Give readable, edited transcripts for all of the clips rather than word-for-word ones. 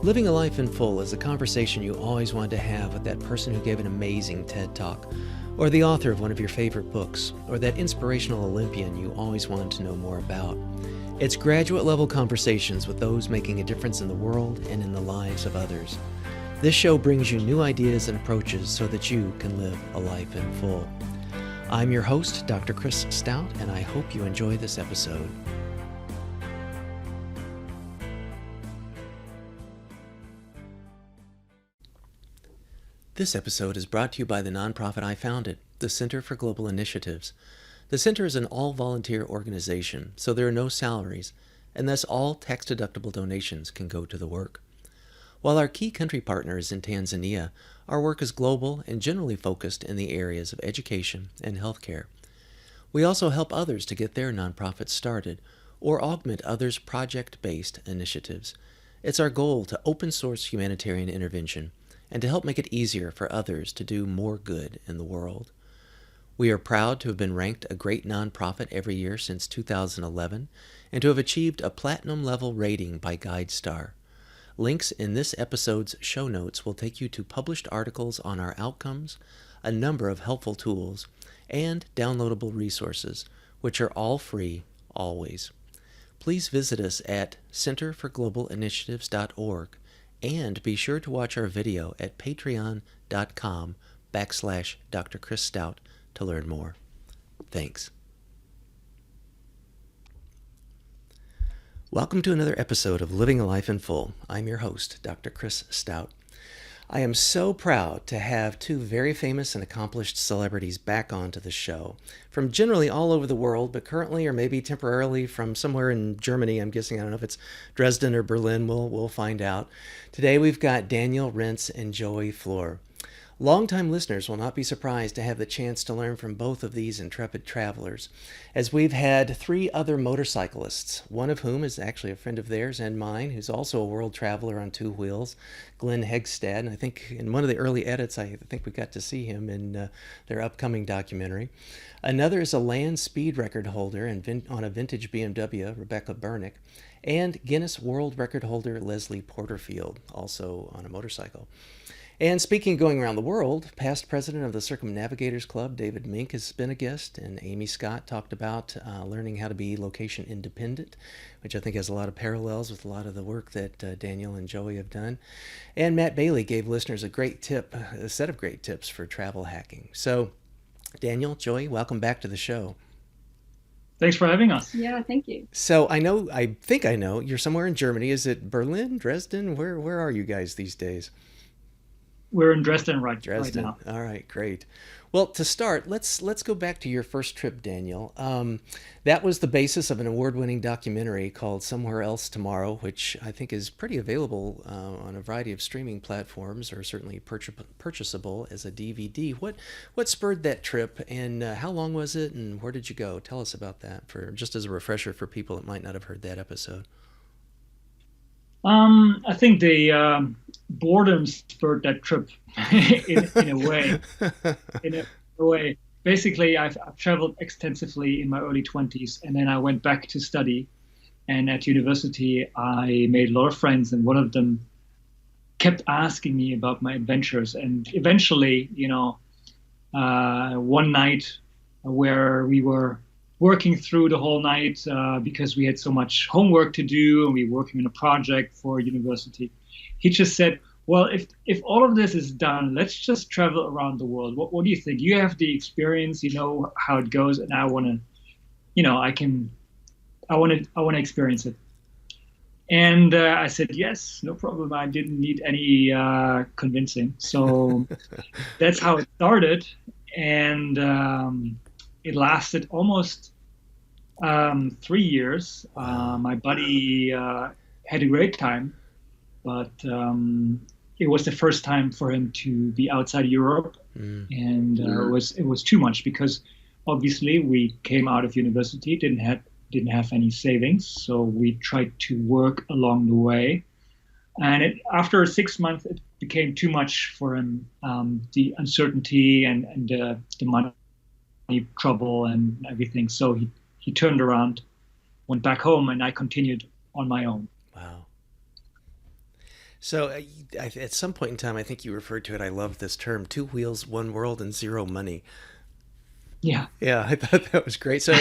Living a life in full is a conversation you always wanted to have with that person who gave an amazing TED Talk, or the author of one of your favorite books, or that inspirational Olympian you always wanted to know more about. It's graduate-level conversations with those making a difference in the world and in the lives of others. This show brings you new ideas and approaches so that you can live a life in full. I'm your host, Dr. Chris Stout, and I hope you enjoy this episode. This episode is brought to you by the nonprofit I founded, the Center for Global Initiatives. The Center is an all-volunteer organization, so there are no salaries, and thus all tax-deductible donations can go to the work. While our key country partner is in Tanzania, our work is global and generally focused in the areas of education and healthcare. We also help others to get their nonprofits started or augment others' project-based initiatives. It's our goal to open-source humanitarian intervention and to help make it easier for others to do more good in the world. We are proud to have been ranked a great nonprofit every year since 2011 and to have achieved a platinum-level rating by GuideStar. Links in this episode's show notes will take you to published articles on our outcomes, a number of helpful tools, and downloadable resources, which are all free, always. Please visit us at centerforglobalinitiatives.org and be sure to watch our video at patreon.com/Dr. Chris Stout to learn more. Thanks. Welcome to another episode of Living a Life in Full. I'm your host, Dr. Chris Stout. I am so proud to have two very famous and accomplished celebrities back onto the show, from generally all over the world, but currently or maybe temporarily from somewhere in Germany. I'm guessing, I don't know if it's Dresden or Berlin. We'll find out. Today we've got Daniel, Rintz, and Joey Flohr. Longtime listeners will not be surprised to have the chance to learn from both of these intrepid travelers, as we've had three other motorcyclists, one of whom is actually a friend of theirs and mine, who's also a world traveler on two wheels, Glenn Hegstad. And I think in one of the early edits, I think we got to see him in their upcoming documentary. Another is a land speed record holder on a vintage BMW, Rebecca Burnick, and Guinness World Record holder Leslie Porterfield, also on a motorcycle. And speaking of going around the world, past president of the Circumnavigators Club, David Mink, has been a guest, and Amy Scott talked about learning how to be location independent, which I think has a lot of parallels with a lot of the work that Daniel and Joey have done. And Matt Bailey gave listeners a set of great tips for travel hacking. So, Daniel, Joey, welcome back to the show. Thanks for having us. Yeah, thank you. So I think I know, you're somewhere in Germany. Is it Berlin, Dresden? Where are you guys these days? We're in Dresden right now. All right, great. Well, to start, let's go back to your first trip, Daniel. That was the basis of an award-winning documentary called Somewhere Else Tomorrow, which I think is pretty available on a variety of streaming platforms, or certainly purchasable as a DVD. What spurred that trip, and how long was it, and where did you go? Tell us about that, just as a refresher for people that might not have heard that episode. I think the boredom spurred that trip in a way. In a way, basically, I've traveled extensively in my early 20s, and then I went back to study. And at university, I made a lot of friends, and one of them kept asking me about my adventures. And eventually, one night where we were working through the whole night because we had so much homework to do and we were working on a project for university. He just said, well, if all of this is done, let's just travel around the world. What do you think? You have the experience, you know how it goes, and I want to experience it. And I said, yes, no problem. I didn't need any convincing. So that's how it started. And it lasted almost 3 years. My buddy had a great time, but it was the first time for him to be outside Europe, and it was too much because obviously we came out of university, didn't have any savings, so we tried to work along the way, and after 6 months it became too much for him, the uncertainty and the money trouble and everything. So he turned around, went back home, and I continued on my own. Wow. So at some point in time, I think you referred to it. I love this term: two wheels, one world, and zero money. Yeah. Yeah, I thought that was great. So,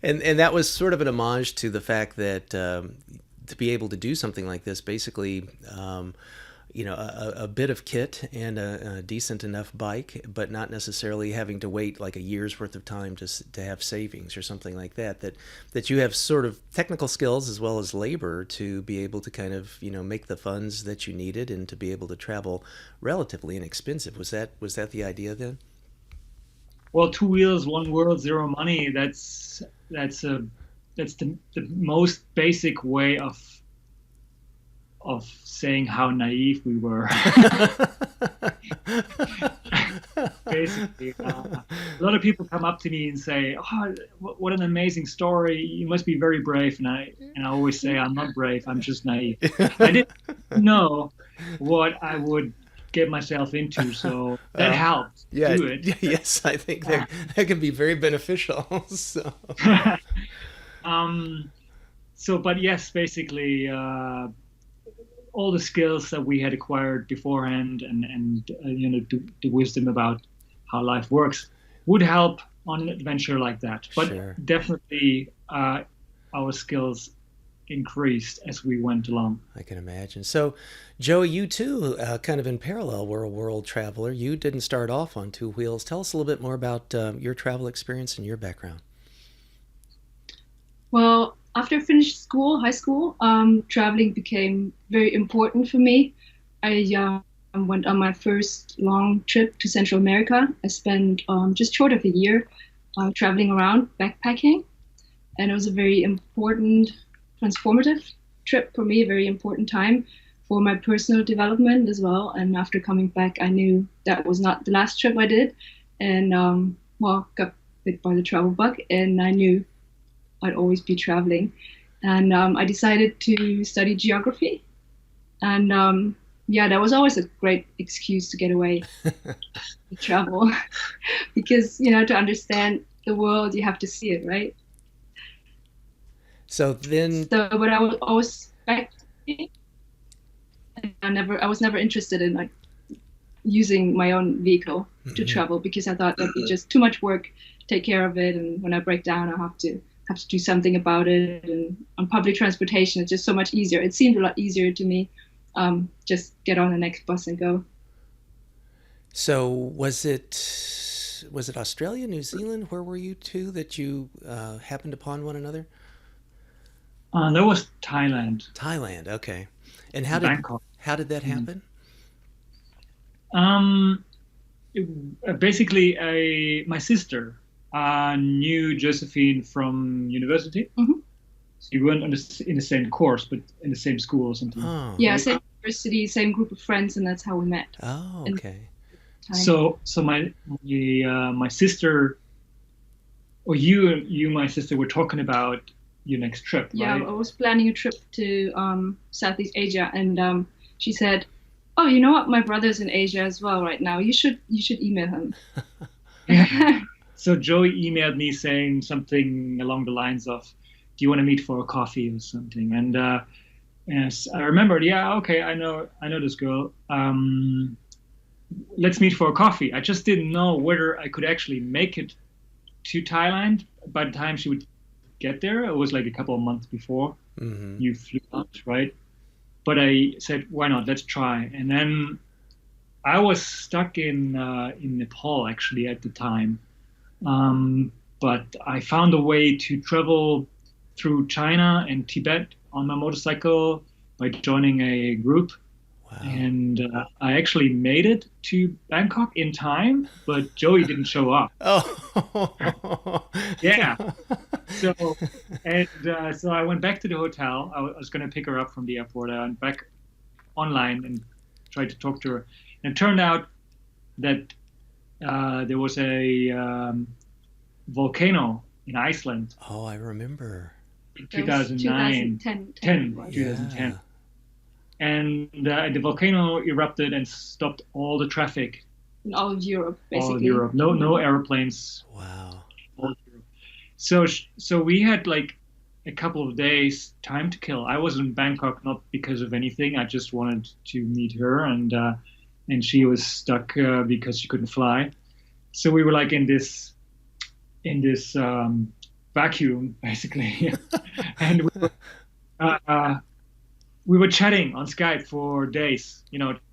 and that was sort of an homage to the fact that to be able to do something like this, basically, a bit of kit and a decent enough bike, but not necessarily having to wait like a year's worth of time to have savings or something like that. That you have sort of technical skills as well as labor to be able to kind of make the funds that you needed and to be able to travel relatively inexpensive. Was that the idea then? Well, two wheels, one world, zero money. That's the most basic way of saying how naive we were. Basically, a lot of people come up to me and say, "Oh, what an amazing story! You must be very brave." And I always say, "I'm not brave. I'm just naive. I didn't know what I would get myself into, so that helped Yeah, do it." yes, I think that can be very beneficial. So, Um, but yes, basically, all the skills that we had acquired beforehand, and the wisdom about how life works would help on an adventure like that. But sure. definitely, our skills increased as we went along. I can imagine. So, Joey, you too, kind of in parallel, were a world traveler. You didn't start off on two wheels. Tell us a little bit more about your travel experience and your background. Well, after I finished school, high school, traveling became very important for me. I went on my first long trip to Central America. I spent just short of a year traveling around, backpacking, and it was a very important, transformative trip for me, a very important time for my personal development as well. And after coming back, I knew that was not the last trip I did, and got bit by the travel bug, and I knew I'd always be traveling. And I decided to study geography. And that was always a great excuse to get away, to travel. Because, to understand the world, you have to see it, right? So then, But I was always backpacking. I was never interested in like using my own vehicle to travel, because I thought that'd be just too much work to take care of it. And when I break down, I have to do something about it. And on public transportation, it's just so much easier. It seemed a lot easier to me. Just get on the next bus and go. So was it Australia, New Zealand? Where were you two that you happened upon one another? That was Thailand, Thailand, okay. And Bangkok. how did that happen? Basically, my sister knew Josephine from university. Mm-hmm. So we weren't in the same course, but in the same school or something. Oh. Yeah, same university, same group of friends, and that's how we met. Oh, okay. So my sister, or you, my sister, were talking about your next trip, Yeah, right? I was planning a trip to Southeast Asia, and she said, "Oh, you know what? My brother's in Asia as well right now. You should email him." So Joey emailed me saying something along the lines of, "Do you want to meet for a coffee or something?" And yes, I remembered. Yeah, okay, I know this girl. Let's meet for a coffee. I just didn't know whether I could actually make it to Thailand by the time she would get there. It was like a couple of months before you flew out, right? But I said, why not? Let's try. And then I was stuck in Nepal actually at the time. But I found a way to travel through China and Tibet on my motorcycle by joining a group. Wow. And I actually made it to Bangkok in time, but Joey didn't show up. Oh. Yeah. So I went back to the hotel. I was going to pick her up from the airport. I went back online and tried to talk to her. And it turned out that there was a volcano in Iceland. Oh, I remember. In 2009. 2010. Yeah. And the volcano erupted and stopped all the traffic. In all of Europe, basically. All of Europe. No airplanes. Wow. All of Europe. So we had like a couple of days time to kill. I was in Bangkok not because of anything. I just wanted to meet her, and she was stuck because she couldn't fly. So we were like in this vacuum basically, and we were chatting on Skype for days.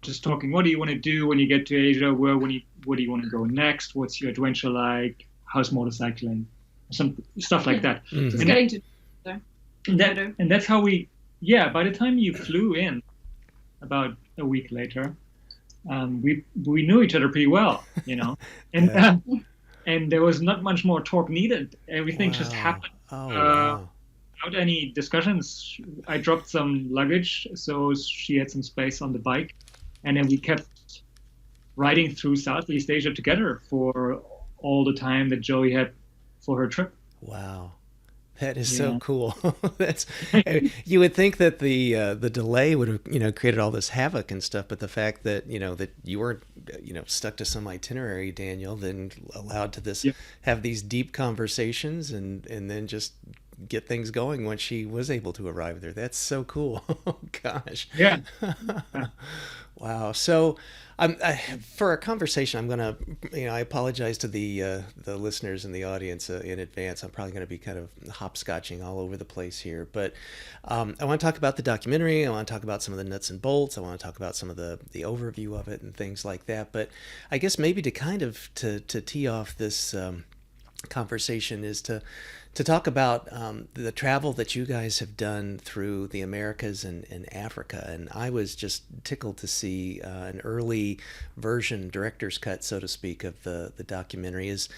Just talking. What do you want to do when you get to Asia? Where do you want to go next? What's your adventure like? How's motorcycling? Some stuff like that. Just And getting to and that's how we. Yeah. By the time you flew in, about a week later, we knew each other pretty well, and and there was not much more talk needed. Everything just happened without any discussions. I dropped some luggage, so she had some space on the bike, and then we kept riding through Southeast Asia together for all the time that Joey had for her trip. Wow. That is so cool. That's you would think that the delay would have created all this havoc and stuff, but the fact that that you weren't stuck to some itinerary, Daniel, then allowed to have these deep conversations and then just get things going when she was able to arrive there. That's so cool. Oh gosh. Yeah. Wow. So, for a conversation, I'm gonna, I apologize to the listeners and the audience in advance. I'm probably going to be kind of hopscotching all over the place here, but I want to talk about the documentary. I want to talk about some of the nuts and bolts. I want to talk about some of the overview of it and things like that. But I guess maybe to kind of to tee off this conversation is to talk about the travel that you guys have done through the Americas and Africa. And I was just tickled to see an early version, director's cut, so to speak, of the documentary. Is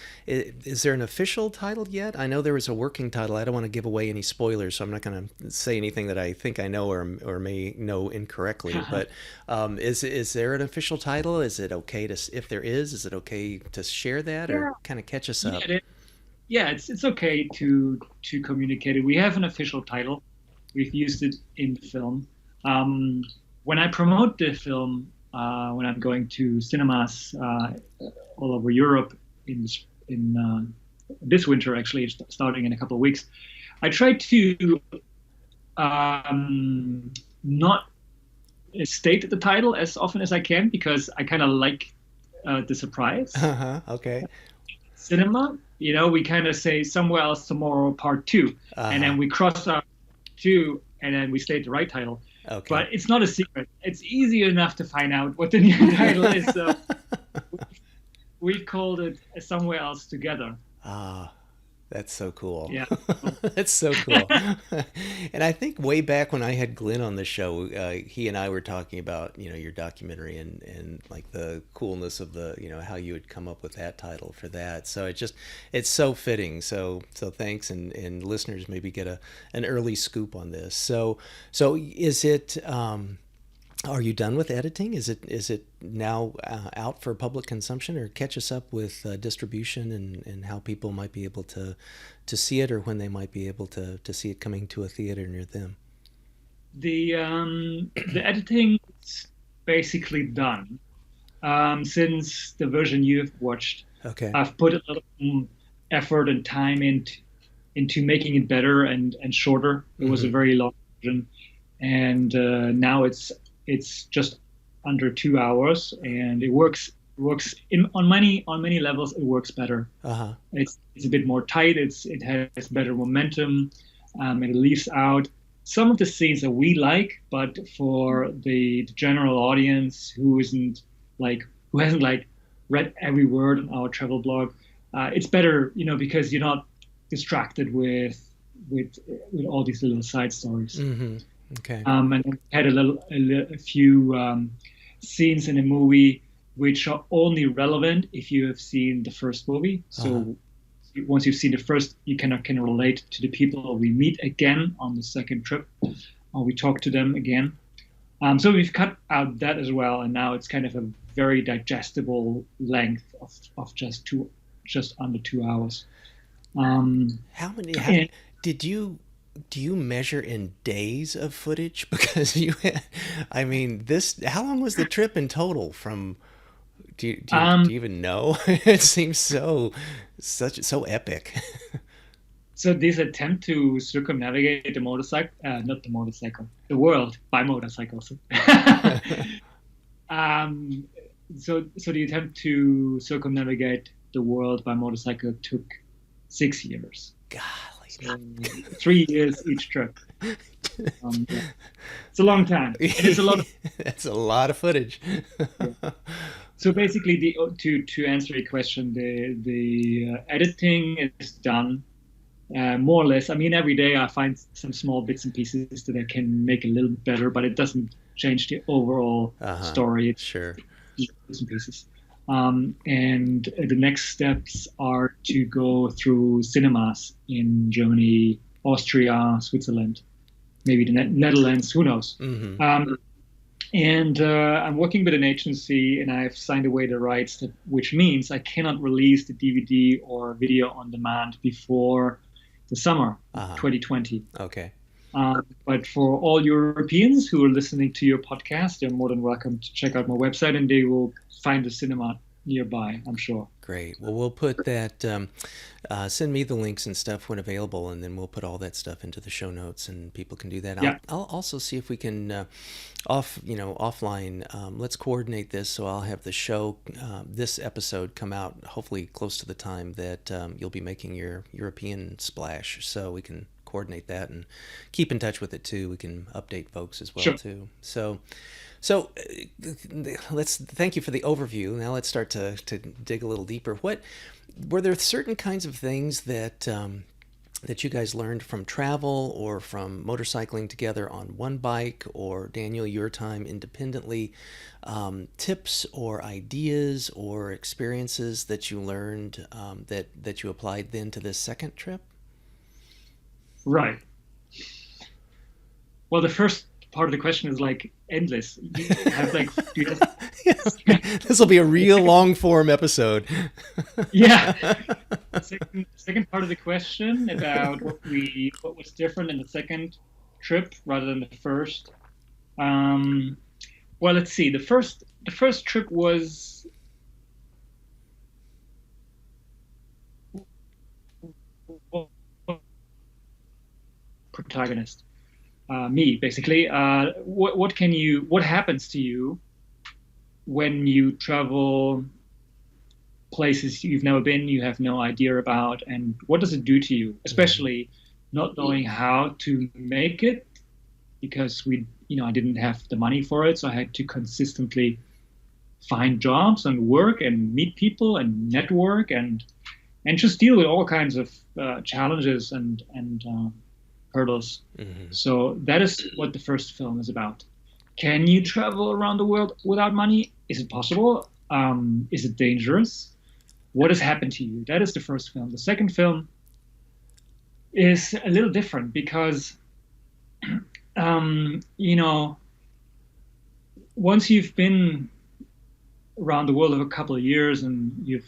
there an official title yet? I know there was a working title. I don't want to give away any spoilers, so I'm not going to say anything that I think I know or may know incorrectly. But is there an official title? Is it okay to, if there is it okay to share that or kind of catch us up? Yeah, it's okay to communicate it. We have an official title. We've used it in the film. When I promote the film, when I'm going to cinemas all over Europe in this winter, actually starting in a couple of weeks, I try to not state the title as often as I can because I kind of like the surprise. Okay. Cinema, we kind of say Somewhere Else Tomorrow Part 2, and then we cross out 2, and then we state the right title. Okay. But it's not a secret. It's easy enough to find out what the new title is. So we called it Somewhere Else Together. That's so cool. Yeah. That's so cool. And I think way back when I had Glenn on the show, he and I were talking about, your documentary and like the coolness of the, how you would come up with that title for that. So it's so fitting. So thanks. And listeners maybe get an early scoop on this. So is it, are you done with editing? Is it now out for public consumption, or catch us up with distribution and how people might be able to see it, or when they might be able to see it coming to a theater near them? The editing is basically done since the version you've watched. Okay. I've put a lot of effort and time into making it better and shorter. It was a very long version, and now it's just under 2 hours, and it works on many levels. It works better. It's a bit more tight. It has better momentum. It leaves out some of the scenes that we like, but for the general audience who hasn't read every word on our travel blog, it's better, because you're not distracted with all these little side stories. Okay. And we had a few scenes in the movie which are only relevant if you have seen the first movie. So once you've seen the first, you can relate to the people we meet again on the second trip, or we talk to them again. So we've cut out that as well, and now it's kind of a very digestible length of just under 2 hours. How many? Do you measure in days of footage? Because how long was the trip in total from, do you even know? It seems so epic. So this attempt to circumnavigate the world by motorcycles. So the attempt to circumnavigate the world by motorcycle took 6 years. Golly. So 3 years each trip. Yeah. It's a long time. And it's a lot of, That's a lot of footage. yeah. So basically, to answer your question, the editing is done more or less. I mean, every day I find some small bits and pieces that I can make a little better, but it doesn't change the overall story. It's Sure. bits and pieces. And the next steps are to go through cinemas in Germany, Austria, Switzerland, maybe the Netherlands, who knows. Mm-hmm. And I'm working with an agency, and I've signed away the rights, which means I cannot release the DVD or video on demand before the summer 2020. Okay. But for all Europeans who are listening to your podcast, they're more than welcome to check out my website, and they will find a cinema nearby, I'm sure. Great. Well, we'll put that, send me the links and stuff when available, and then we'll put all that stuff into the show notes, and people can do that. Yeah. I'll also see if we can, offline, let's coordinate this, so I'll have the show, this episode come out hopefully close to the time that you'll be making your European splash, so we can coordinate that and keep in touch with it too. We can update folks as well, Sure. too. So let's thank you for the overview. Now let's start to dig a little deeper. What were there certain kinds of things that that you guys learned from travel or from motorcycling together on one bike, or Daniel, your time independently, tips or ideas or experiences that you learned that you applied then to this second trip? Right. Well, the first part of the question is like endless. You have like, do you have, Yes. This will be a real long form episode. yeah. Second part of the question about what was different in the second trip rather than the first. Well, let's see. The first trip was protagonist. Me, basically. What happens to you when you travel places you've never been, you have no idea about, and what does it do to you, especially not knowing how to make it, because I didn't have the money for it, so I had to consistently find jobs and work and meet people and network and just deal with all kinds of challenges and hurdles. Mm-hmm. So that is what the first film is about. Can you travel around the world without money? Is it possible? Is it dangerous? What has happened to you? That is the first film. The second film is a little different because, once you've been around the world for a couple of years and you've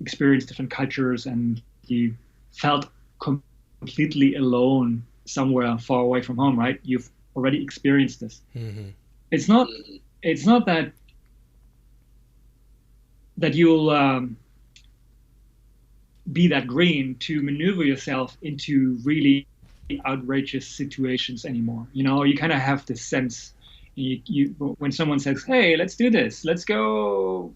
experienced different cultures and you felt completely alone somewhere far away from home, right? You've already experienced this. Mm-hmm. It's not that you'll be that green to maneuver yourself into really outrageous situations anymore. You kind of have this sense. You when someone says, "Hey, let's do this. Let's go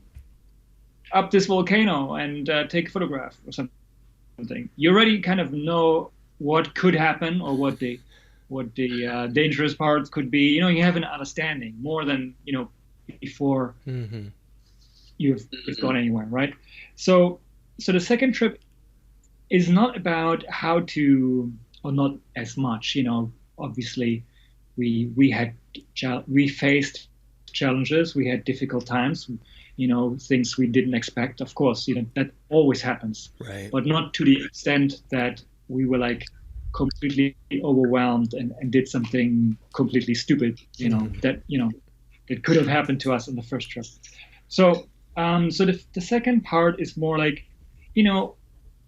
up this volcano and take a photograph or something," you already kind of know what could happen or what the dangerous parts could be. You have an understanding more than before Mm-hmm. you've gone anywhere, right? So the second trip is not about how to, or not as much. Obviously, we faced challenges, we had difficult times, things we didn't expect. Of course, that always happens, Right. but not to the extent that we were like completely overwhelmed and did something completely stupid, that it could have happened to us on the first trip. So the second part is more like,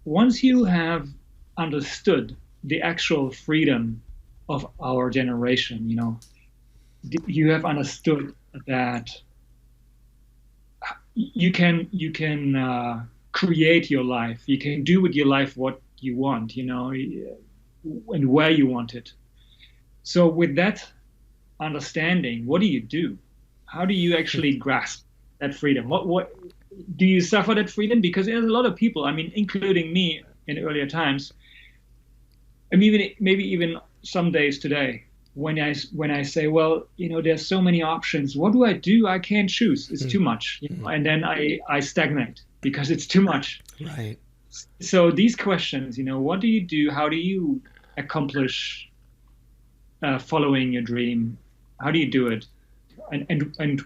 once you have understood the actual freedom of our generation, you have understood that you can create your life. You can do with your life what you want, and where you want it. So with that understanding, what do you do? How do you actually grasp that freedom? What do you suffer that freedom? Because there's a lot of people, I mean, including me in earlier times, I mean, maybe even some days today, when I say, well, there's so many options. What do I do? I can't choose. It's too much, and then I stagnate because it's too much. Right. So these questions, what do you do? How do you accomplish following your dream? How do you do it? And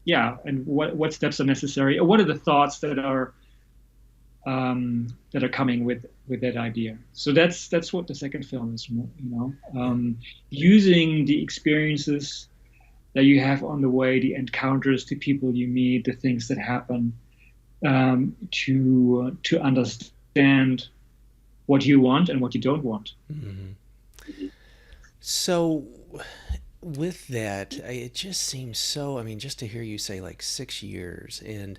yeah, and what steps are necessary? Or what are the thoughts that are coming with that idea? So that's what the second film is, using the experiences that you have on the way, the encounters, the people you meet, the things that happen, to understand what you want and what you don't want. Mm-hmm. So with that, it just seems so, I mean, just to hear you say like 6 years, and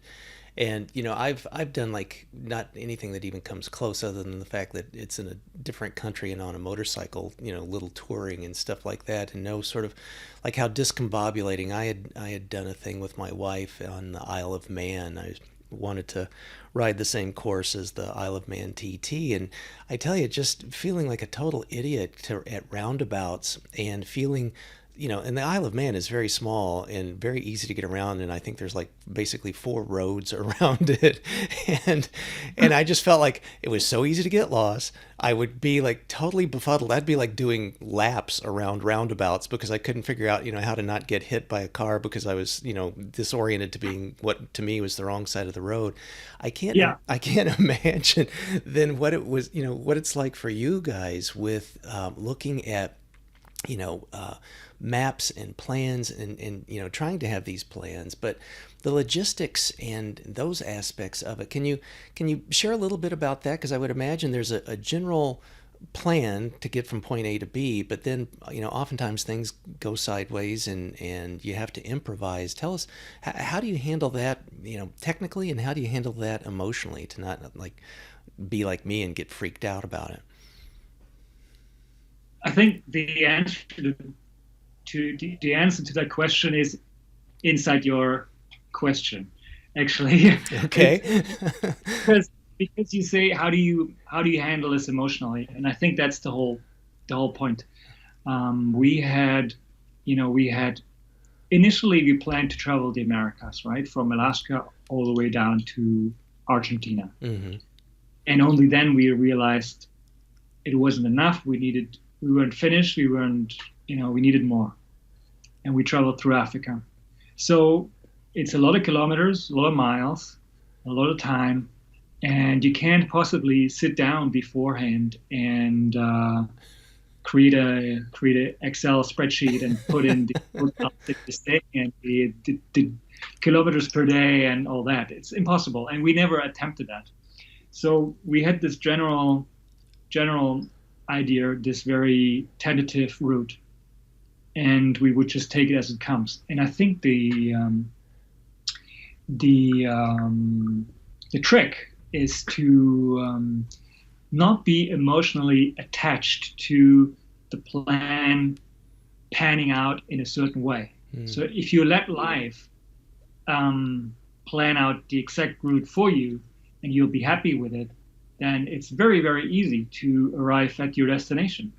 I've done like not anything that even comes close, other than the fact that it's in a different country and on a motorcycle, little touring and stuff like that, and know sort of like how discombobulating. I had done a thing with my wife on the Isle of Man. I wanted to ride the same course as the Isle of Man TT, and I tell you, just feeling like a total idiot at roundabouts, and feeling, and the Isle of Man is very small and very easy to get around, and I think there's like basically 4 roads around it, and I just felt like it was so easy to get lost. I would be like totally befuddled. I'd be like doing laps around roundabouts because I couldn't figure out, how to not get hit by a car, because I was, disoriented to being what to me was the wrong side of the road. I can't imagine then what it was, what it's like for you guys with looking at, maps and plans, and trying to have these plans, but the logistics and those aspects of it. Can you share a little bit about that? Because I would imagine there's a general plan to get from point A to B, but then oftentimes things go sideways, and you have to improvise. Tell us, how do you handle that, technically, and how do you handle that emotionally, to not like be like me and get freaked out about it? I think the answer to that question is inside your question, actually. Okay. because you say, how do you handle this emotionally, and I think that's the whole point. We had initially we planned to travel the Americas, right, from Alaska all the way down to Argentina, and only then we realized it wasn't enough. We weren't finished. We needed more, and we traveled through Africa. So it's a lot of kilometers, a lot of miles, a lot of time, and you can't possibly sit down beforehand and create a Excel spreadsheet and put in the hotels that you stay and the kilometers per day and all that. It's impossible, and we never attempted that. So we had this general idea, this very tentative route, and we would just take it as it comes. And I think the trick is to not be emotionally attached to the plan panning out in a certain way. So if you let life plan out the exact route for you, and you'll be happy with it, then it's very, very easy to arrive at your destination.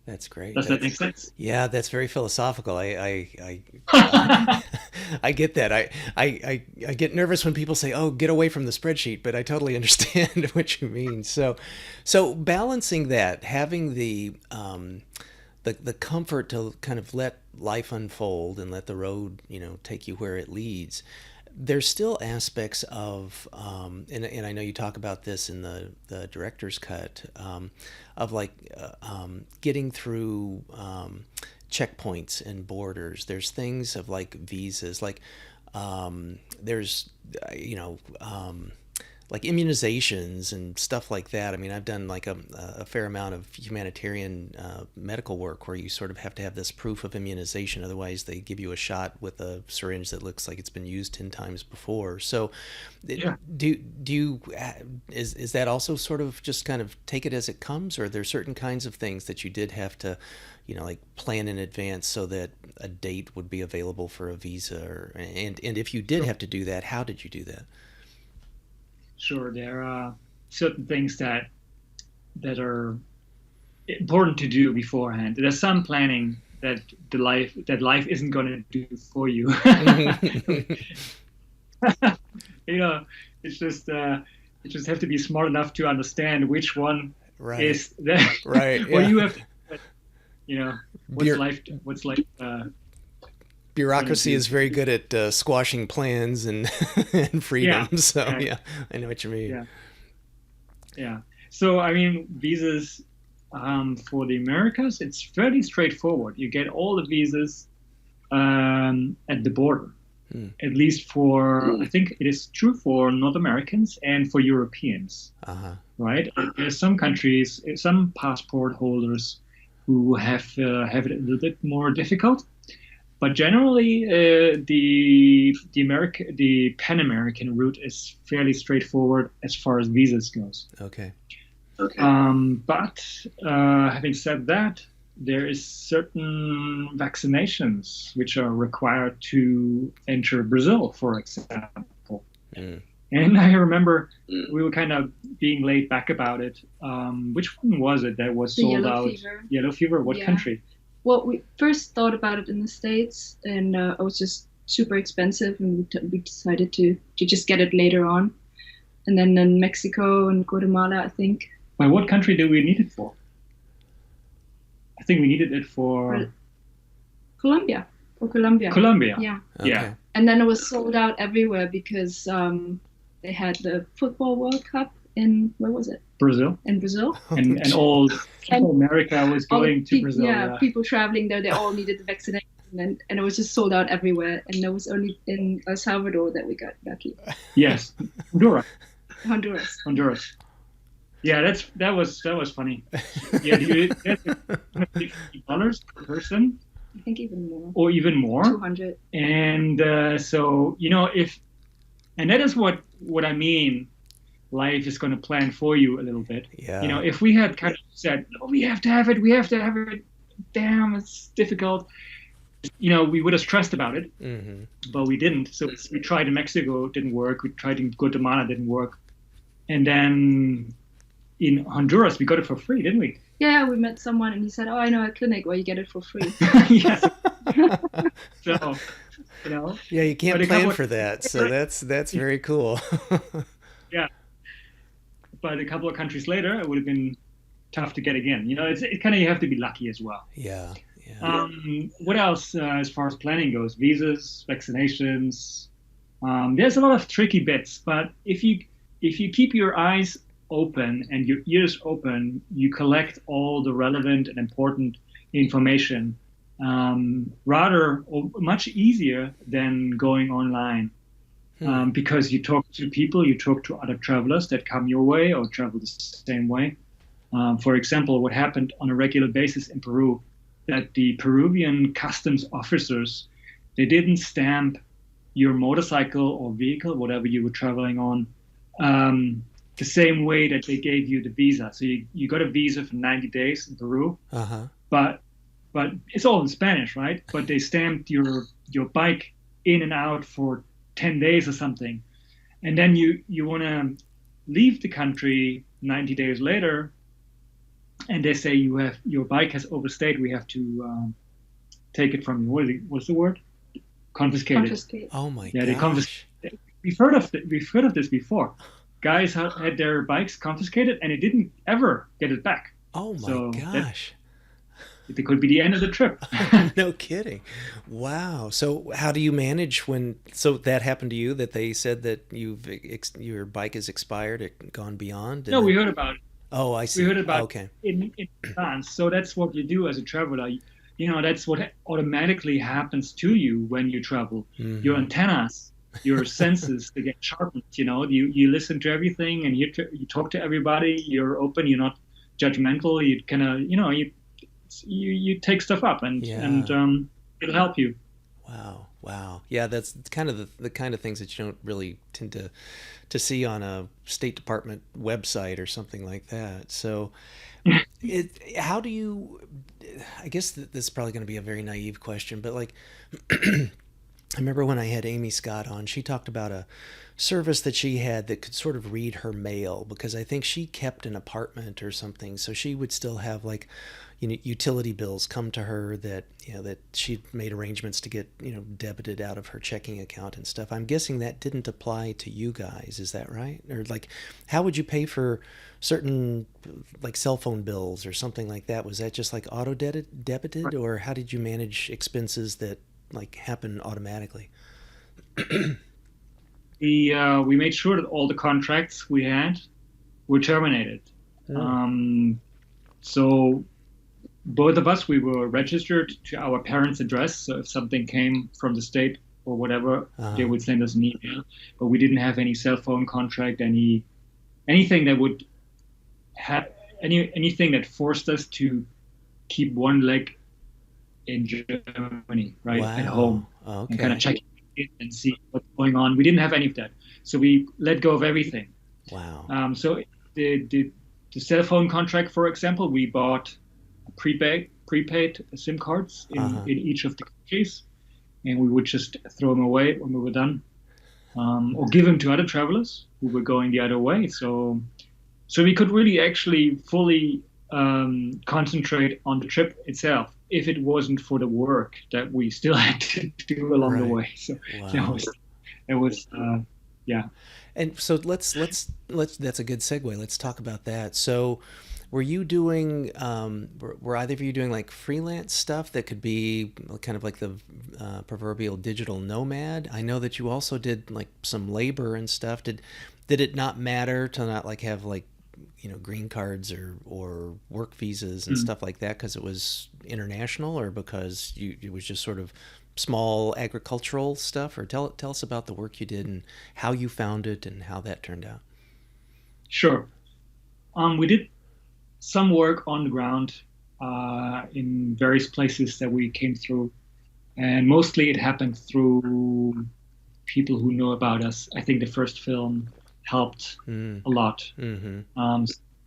That's great. Does that make sense? Yeah, that's very philosophical. I I get that. I get nervous when people say, "Oh, get away from the spreadsheet," but I totally understand what you mean. So balancing that, having the comfort to kind of let life unfold and let the road, take you where it leads. There's still aspects of, and I know you talk about this in the director's cut, of like getting through checkpoints and borders. There's things of like visas, like there's like immunizations and stuff like that. I mean, I've done like a fair amount of humanitarian medical work where you sort of have to have this proof of immunization. Otherwise, they give you a shot with a syringe that looks like it's been used 10 times before. So Yeah. do you, is that also sort of just kind of take it as it comes, or are there certain kinds of things that you did have to, like plan in advance so that a date would be available for a visa, and if you did have to do that, how did you do that? Sure, there are certain things that are important to do beforehand. There's some planning that life isn't going to do for you. It's just you just have to be smart enough to understand which one Right. is that. Right. Or Yeah. you have to, what's life. Bureaucracy is very good at squashing plans and and freedom. Yeah, So right. yeah, I know what you mean. Yeah. Yeah. So, I mean, visas for the Americas, it's fairly straightforward. You get all the visas at the border, at least for, I think it is true for North Americans and for Europeans, Uh-huh. right? There's some countries, some passport holders who have it a little bit more difficult. But generally, the Pan American route is fairly straightforward as far as visas goes. Okay. But having said that, there is certain vaccinations which are required to enter Brazil, for example. Mm. And I remember we were kind of being laid back about it. Which one was it that was The sold yellow out? fever. Yellow fever. What Yeah. country? Well, we first thought about it in the States, and it was just super expensive, and we decided to just get it later on. And then in Mexico and Guatemala, I think. Well, what country do we need it for? I think we needed it for For Colombia. For Colombia. Colombia. Yeah. Okay. Yeah. And then it was sold out everywhere because they had the Football World Cup in, where was it? Brazil. In Brazil. And all America was All the going to Brazil. Yeah, people traveling there, they all needed the vaccination. And it was just sold out everywhere. And it was only in El Salvador that we got lucky. Yes. Honduras. Yeah, that was funny. Yeah, that's $150 per person I think even more. or even more. 200. And so, and that is what I mean. Life is going to plan for you a little bit. Yeah. If we had kind of said, "Oh, we have to have it. Damn, it's difficult." We would have stressed about it, Mm-hmm. but we didn't. So we tried in Mexico, it didn't work. We tried in Guatemala, it didn't work. And then in Honduras, we got it for free, didn't we? Yeah, we met someone and he said, "Oh, I know a clinic where you get it for free." Yes. So, Yeah, you can't But a plan couple- for that. So that's very cool. yeah. But a couple of countries later, it would have been tough to get again. It kind of, you have to be lucky as well. Yeah. Yeah. What else as far as planning goes? Visas, vaccinations. There's a lot of tricky bits, but if you keep your eyes open and your ears open, you collect all the relevant and important information much easier than going online. Because you talk to people, you talk to other travelers that come your way or travel the same way. For example, what happened on a regular basis in Peru, that the Peruvian customs officers, they didn't stamp your motorcycle or vehicle, whatever you were traveling on, the same way that they gave you the visa. So you got a visa for 90 days in Peru, Uh-huh. but it's all in Spanish, right? But they stamped your bike in and out for 10 days or something. And then you want to leave the country 90 days later, and they say your bike has overstayed. We have to take it from you. What's the word? Confiscated. Confiscate. Oh my Yeah, they gosh. confiscated. We've heard of this before. Guys had their bikes confiscated, and they didn't ever get it back. Oh my So gosh. It could be the end of the trip. No kidding. Wow. So how do you manage so that happened to you, that they said that your bike is expired, gone beyond? No, we heard about it. Oh, I see. We heard about Okay. it in advance. So that's what you do as a traveler. That's what automatically happens to you when you travel. Mhm. Your antennas your senses they get sharpened. You listen to everything, and you talk to everybody. You're open. You're not judgmental. You kind of you take stuff up, and it'll help you. Wow. Yeah, that's kind of the kind of things that you don't really tend to see on a State Department website or something like that. So, how do you? I guess this is probably going to be a very naive question, but like, I remember when I had Amy Scott on, she talked about a service that she had that could sort of read her mail, because I think she kept an apartment or something, so she would still have like, utility bills come to her that that she made arrangements to get debited out of her checking account and stuff. I'm guessing that didn't apply to you guys, is that right? Or like, how would you pay for certain like cell phone bills or something like that? Was that just like auto debited, or how did you manage expenses that like happen automatically? We made sure that all the contracts we had were terminated. So both of us, we were registered to our parents' address. So if something came from the state or whatever, they would send us an email. But we didn't have any cell phone contract, anything that would have anything that forced us to keep one leg in Germany, right, at home, and kind of check it and see what's going on. We didn't have any of that, so we let go of everything. Wow. So the cell phone contract, for example, we bought prepaid SIM cards in each of the countries, and we would just throw them away when we were done, or give them to other travelers who were going the other way. So we could really actually fully concentrate on the trip itself, if it wasn't for the work that we still had to do along the way. So it was yeah. And so let's that's a good segue. Let's talk about that. So were you doing were either of you doing like freelance stuff that could be kind of like the proverbial digital nomad? I know that you also did like some labor and stuff. Did it not matter to not like have like green cards or work visas and stuff like that because it was international, or because it was just sort of small agricultural stuff? Or tell us about the work you did and how you found it and how that turned out. Sure. We did some work on the ground in various places that we came through, and mostly it happened through people who know about us. I think the first film helped a lot.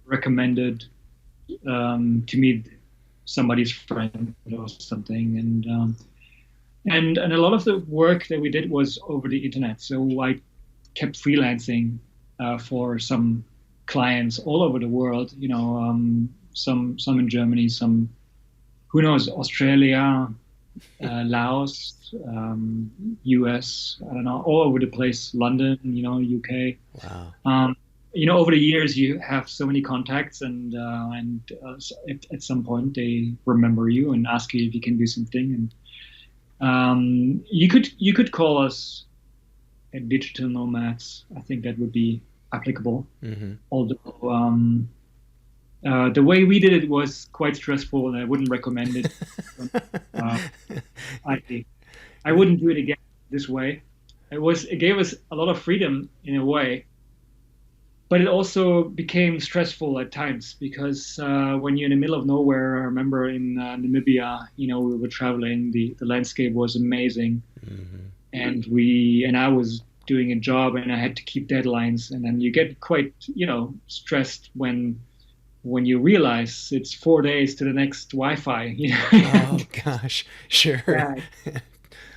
Recommended to meet somebody's friend or something, and a lot of the work that we did was over the internet. So I kept freelancing for some clients all over the world. Some in Germany, some, who knows, Australia, Laos, US, I don't know, all over the place, London, UK. Wow. Over the years you have so many contacts, and at some point they remember you and ask you if you can do something. And you could call us digital nomads. I think that would be applicable. Although the way we did it was quite stressful, and I wouldn't recommend it. I wouldn't do it again this way. It gave us a lot of freedom in a way, but it also became stressful at times, because when you're in the middle of nowhere, I remember in Namibia, we were traveling, the landscape was amazing, and I was doing a job, and I had to keep deadlines, and then you get quite, stressed when you realize it's 4 days to the next Wi-Fi. Oh gosh, sure. Yeah.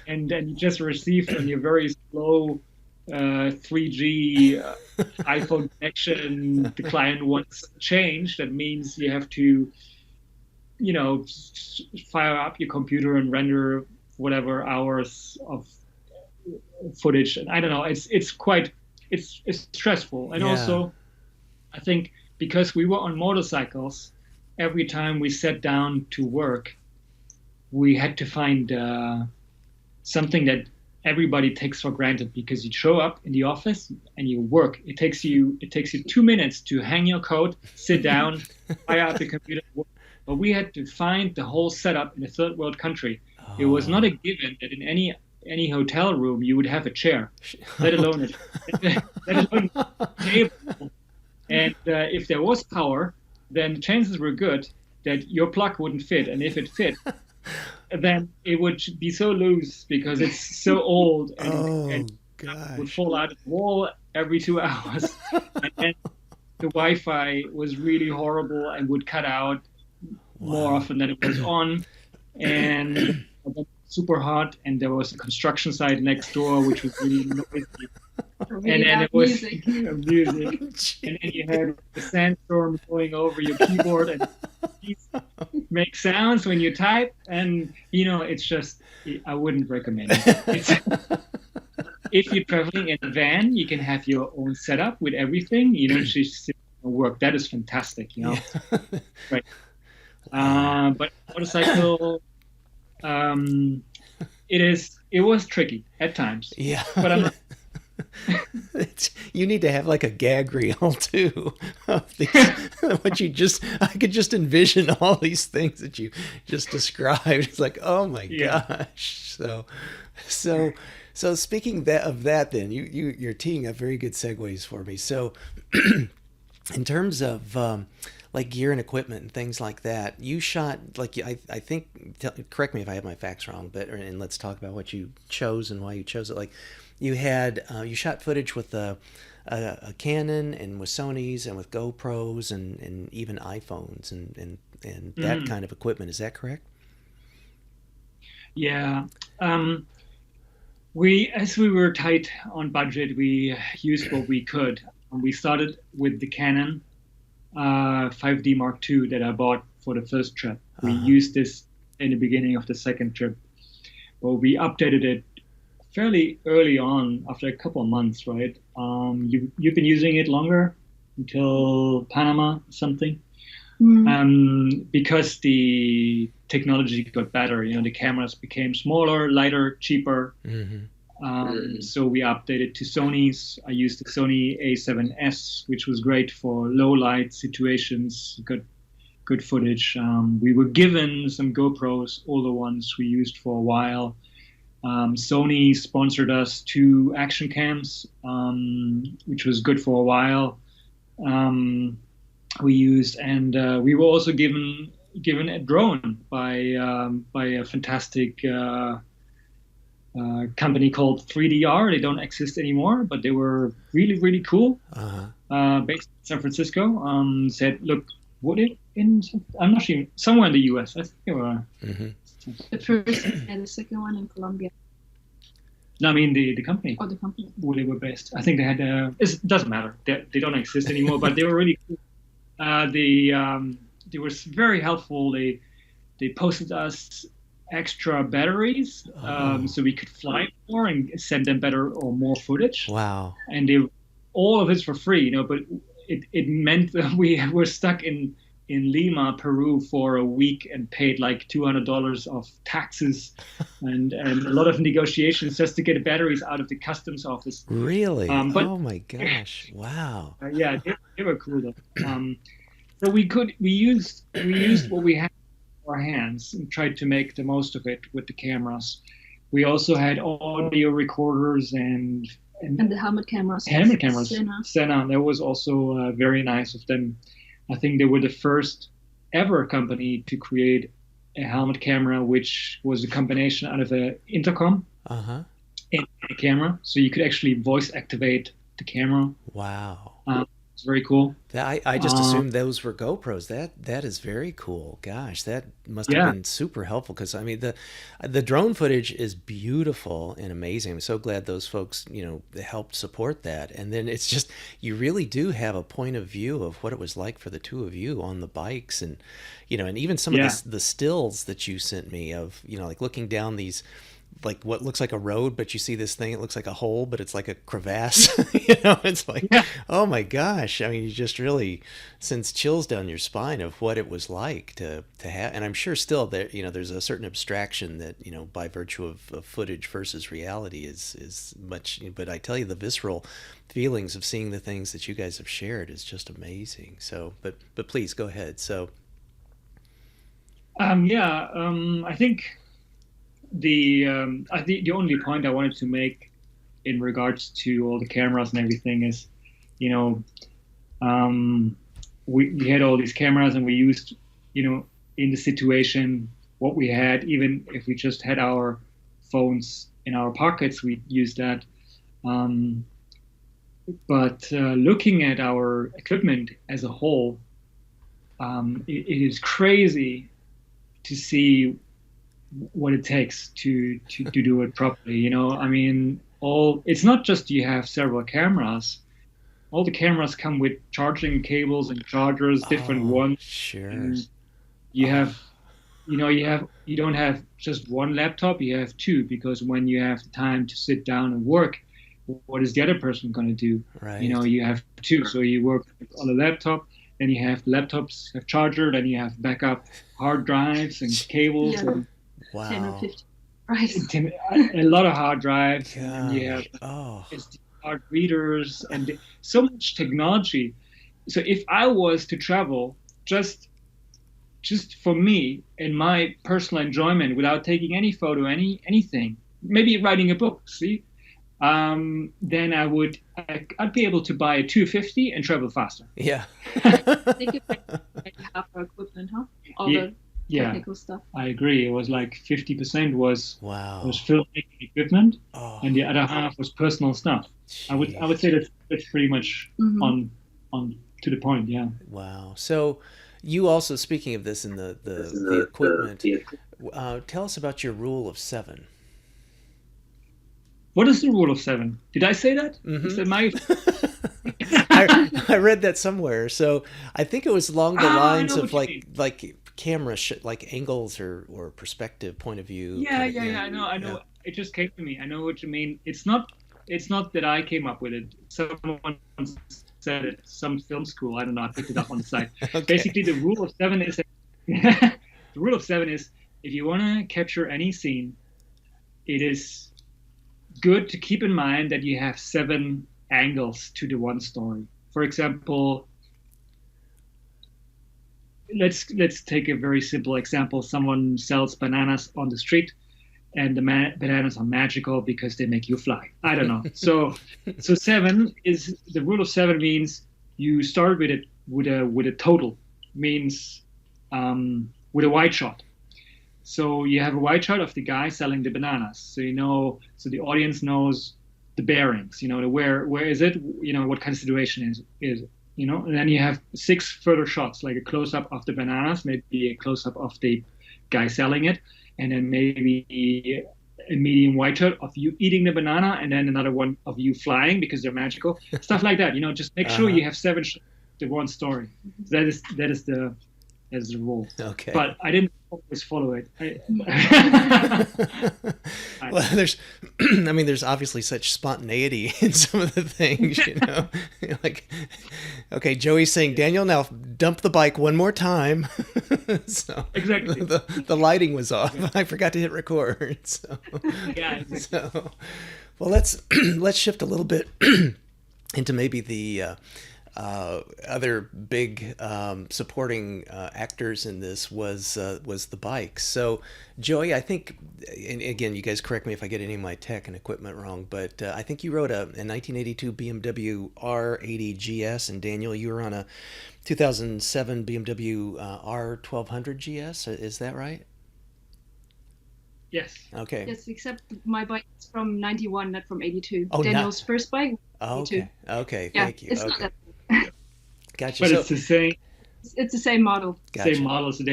And then you just received on your very slow 3G iPhone connection, the client wants change. That means you have to, fire up your computer and render whatever hours of footage. And I don't know, it's stressful. And also, I think because we were on motorcycles, every time we sat down to work, we had to find something that everybody takes for granted, because you show up in the office and you work. It takes you 2 minutes to hang your coat, sit down, fire up the computer, work. But we had to find the whole setup in a third world country. It was not a given that in any hotel room, you would have a chair, let alone let alone a table. And if there was power, then the chances were good that your plug wouldn't fit. And if it fit, then it would be so loose because it's so old and would gosh. fall out of the wall every 2 hours. And then the Wi-Fi was really horrible and would cut out more often than it was on. And super hot, and there was a construction site next door which was really noisy. Really And then loud it was music. music. And then you had the sandstorm going over your keyboard, and you make sounds when you type. And it's just, I wouldn't recommend it. If you're traveling in a van, you can have your own setup with everything. Just work. That is fantastic. Right. But motorcycle, it was tricky at times. Yeah. But I'm not. You need to have like a gag reel too of these, I could just envision all these things that you just described. It's like, oh my gosh. So speaking of that, then you're teeing up very good segues for me. So in terms of like gear and equipment and things like that, you shot like I think. Correct me if I have my facts wrong, and let's talk about what you chose and why you chose it. Like you had you shot footage with a Canon and with Sony's and with GoPros and even iPhones and that kind of equipment. Is that correct? Yeah. As we were tight on budget, we used what we could. We started with the Canon 5D Mark II that I bought for the first trip. We used this in the beginning of the second trip, but we updated it fairly early on after a couple of months, right? You've been using it longer, until Panama or something, because the technology got better. The cameras became smaller, lighter, cheaper. So we updated to Sony's. I used the Sony A7S, which was great for low light situations, good footage. We were given some GoPros, older ones we used for a while. Sony sponsored us 2 action cams, which was good for a while. We used, and we were also given a drone by a fantastic company called 3DR. They don't exist anymore, but they were really, really cool. Based in San Francisco. Said, look, I'm not sure, somewhere in the US. I think they were. The first and the second one in Colombia. No, I mean the company. Oh, the company. Where they were based. I think they had. It doesn't matter. They don't exist anymore, but they were really cool. They were very helpful. They posted us extra batteries, so we could fly more and send them better or more footage. Wow. And all of this for free, but it meant that we were stuck in Lima, Peru for a week and paid like $200 of taxes and a lot of negotiations just to get the batteries out of the customs office. Really? Oh my gosh. Wow. Yeah, they were cool though. So we used what we had in our hands and tried to make the most of it with the cameras. We also had audio recorders and the helmet cameras. Sena. That was also very nice of them. I think they were the first ever company to create a helmet camera, which was a combination out of an intercom and a camera. So you could actually voice activate the camera. Wow. It's very cool. I just assumed those were GoPros. That is very cool. Gosh, that must have been super helpful because I mean the drone footage is beautiful and amazing. I'm so glad those folks helped support that. And then it's just you really do have a point of view of what it was like for the two of you on the bikes and and even some of the stills that you sent me of like looking down these. Like what looks like a road, but you see this thing, it looks like a hole, but it's like a crevasse. It's like, oh my gosh. I mean, you just really sends chills down your spine of what it was like to have. And I'm sure still there, there's a certain abstraction that, by virtue of footage versus reality is much, but I tell you, the visceral feelings of seeing the things that you guys have shared is just amazing. So, but please go ahead. So, I think I think the only point I wanted to make in regards to all the cameras and everything is, you know, we had all these cameras and we used, in the situation what we had, even if we just had our phones in our pockets, we used that. But looking at our equipment as a whole, it is crazy to see what it takes to do it properly. I mean, it's not just you have several cameras. All the cameras come with charging cables and chargers, different ones. Sure. And you have, you don't have just one laptop, you have two, because when you have time to sit down and work, what is the other person going to do? Right. You have two. So you work on a laptop, then you have laptops, have charger, then you have backup hard drives and cables. Yeah. And Wow. 10 or 50. Right. a lot of hard drives. God. And you have Oh. SD card readers and so much technology. So if I was to travel just for me and my personal enjoyment without taking any photo, anything, maybe writing a book, then I'd be able to buy a 250 and travel faster. Yeah. I think it's like half our equipment, huh? All the technical stuff. I agree. It was like 50% was filmmaking equipment, and the other half was personal stuff. Jeez. I would say that's pretty much on to the point. Yeah. Wow. So you also, speaking of this in the equipment, tell us about your rule of 7. What is the rule of 7? Did I say that? Mm-hmm. Is that my... I read that somewhere. So I think it was along the lines of like camera like angles or perspective, point of view. Yeah. I know. Yeah. It just came to me. I know what you mean. It's not that I came up with it. Someone said it. Some film school. I don't know. I picked it up on the site. Okay. Basically, the rule of 7 is if you want to capture any scene, it is good to keep in mind that you have 7 angles to the one story. For example, let's take a very simple example. Someone sells bananas on the street, and the bananas are magical because they make you fly. I don't know. So 7 is the rule of 7 means you start with a total, means with a wide shot. So you have a wide shot of the guy selling the bananas. So so the audience knows the bearings. Where is it? What kind of situation is it? And then you have 6 further shots, like a close up of the bananas, maybe a close up of the guy selling it, and then maybe a medium wide shot of you eating the banana, and then another one of you flying because they're magical, stuff like that. Just make sure you have 7 shots to one story. That is the rule. Okay. But I didn't always follow it. Well, there's obviously such spontaneity in some of the things, like, okay, Joey's saying, Daniel, now dump the bike one more time. So exactly. The lighting was off. I forgot to hit record. So yeah. Exactly. So, well, let's shift a little bit into maybe the other big supporting actors in this was the bikes. So, Joey, I think, and again, you guys correct me if I get any of my tech and equipment wrong, but I think you rode a 1982 BMW R80 GS, and Daniel, you were on a 2007 BMW R1200 GS. Is that right? Yes. Okay. Yes, except my bike is from 91, not from 82. Oh, Daniel's first bike. Oh, okay. Okay. Yeah, Thank you. it's Okay. not that. Gotcha. But So, it's the same. It's the same model. Gotcha. Same model. So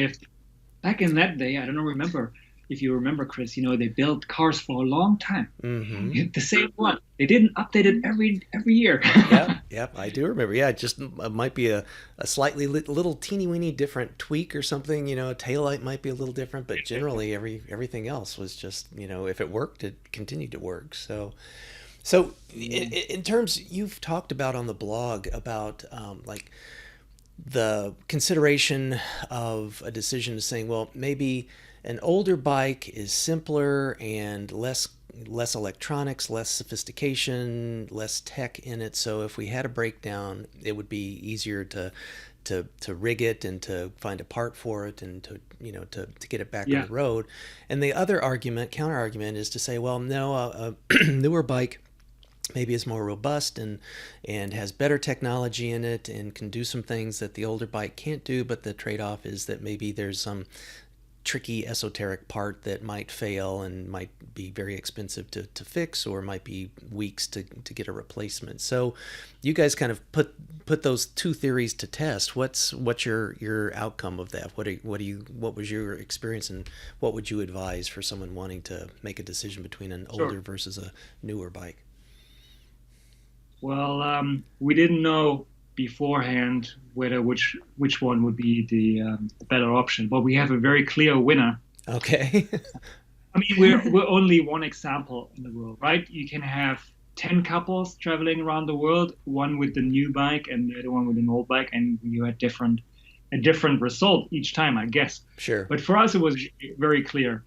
back in that day, I don't remember if you remember, Chris. They built cars for a long time. Mm-hmm. The same one. They didn't update it every year. Yep, I do remember. Yeah, it just might be a slightly little teeny weeny different tweak or something. A taillight might be a little different, but generally everything else was just, if it worked, it continued to work. So in terms, you've talked about on the blog about like the consideration of a decision saying, well, maybe an older bike is simpler and less electronics, less sophistication, less tech in it. So if we had a breakdown, it would be easier to to rig it and to find a part for it and to to get it back Yeah. on the road. And the other counter argument is to say, well, no, a newer bike maybe is more robust and has better technology in it and can do some things that the older bike can't do, but the trade-off is that maybe there's some tricky esoteric part that might fail and might be very expensive to fix, or might be weeks to get a replacement. So you guys kind of put those two theories to test. What's your outcome of that? What was your experience, and what would you advise for someone wanting to make a decision between an Sure. older versus a newer bike? Well, we didn't know beforehand whether which one would be the better option, but we have a very clear winner. Okay. I mean, we're only one example in the world, right? You can have 10 couples traveling around the world, one with the new bike and the other one with an old bike, and you had a different result each time, I guess. Sure. But for us, it was very clear.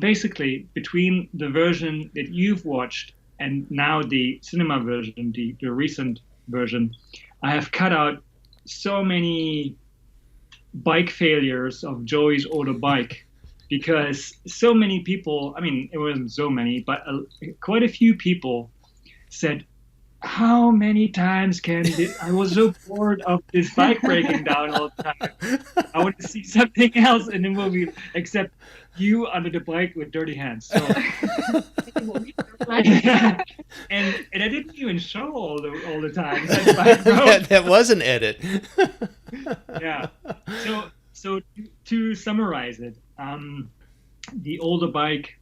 Basically, between the version that you've watched and now the cinema version, the recent version, I have cut out so many bike failures of Joey's older bike, because so many people, I mean, it wasn't so many, but quite a few people said, how many times I was so bored of this bike breaking down all the time. I want to see something else in the movie except you under the bike with dirty hands. So, and I didn't even show all the times that bike broke. that was an edit. Yeah. So to summarize it, the older bike,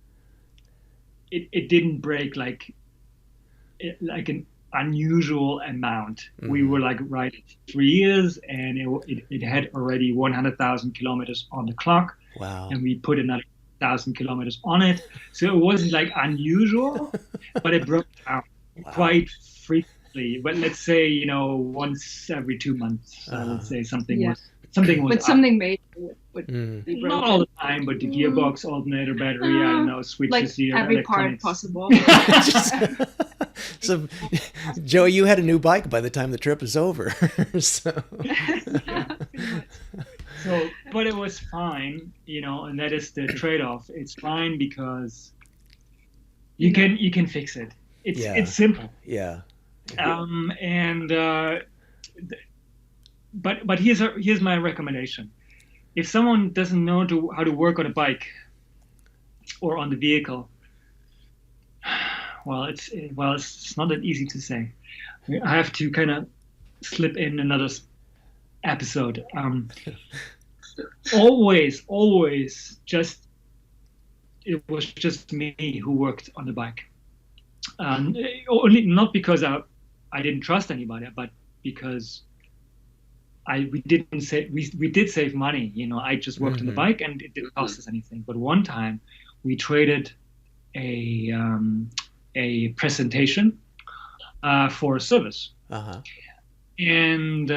it didn't break like an unusual amount. Mm-hmm. We were like riding 3 years, and it had already 100,000 kilometers on the clock. Wow. And we put another 1,000 kilometers on it, so it wasn't like unusual, but it broke down quite frequently. But let's say once every 2 months, I would say something was. But something made would be broken. Not all the time, but the gearbox, alternator, battery, I don't know, switches like here, every part electronics. possible. So, Joey, you had a new bike by the time the trip was over. So. So, but it was fine, and that is the trade-off. It's fine because you can fix it. It's simple. Yeah. But here's my recommendation. If someone doesn't know how to work on a bike or on the vehicle, well, it's not that easy to say. I have to kind of slip in another episode. Always, it was just me who worked on the bike. Only not because I didn't trust anybody, but because we did save money. I just worked on the bike, and it didn't cost us anything. But one time, we traded a presentation for a service, and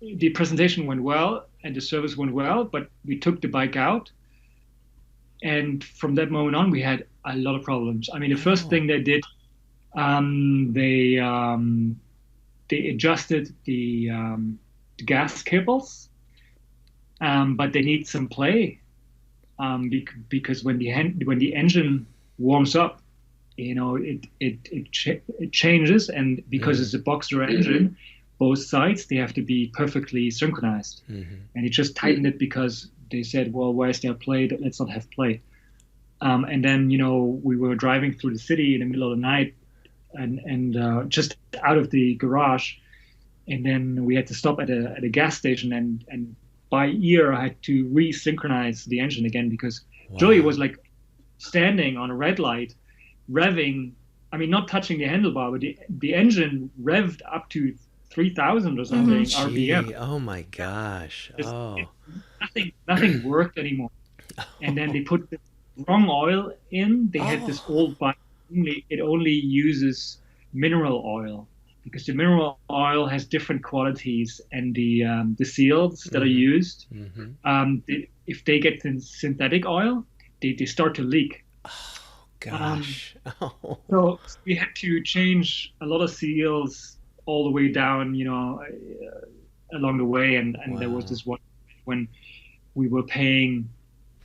the presentation went well, and the service went well. But we took the bike out, and from that moment on, we had a lot of problems. I mean, the first thing they did, they adjusted the gas cables, but they need some play, because when the engine warms up, it changes, and because it's a boxer engine, both sides, they have to be perfectly synchronized. And it just tightened it because they said, well, where's their play? Let's not have play. And then we were driving through the city in the middle of the night, and just out of the garage, and then we had to stop at a gas station, and by ear I had to resynchronize the engine again, because Joey was like standing on a red light, revving. I mean, not touching the handlebar, but the engine revved up to 3,000 or something RPM. Oh my gosh! Nothing worked anymore. And then they put the wrong oil in. They had this old bike. It only uses mineral oil, because the mineral oil has different qualities, and the seals that are used, if they get synthetic oil, they start to leak. Gosh. So we had to change a lot of seals all the way down, along the way. And there was this one when we were paying,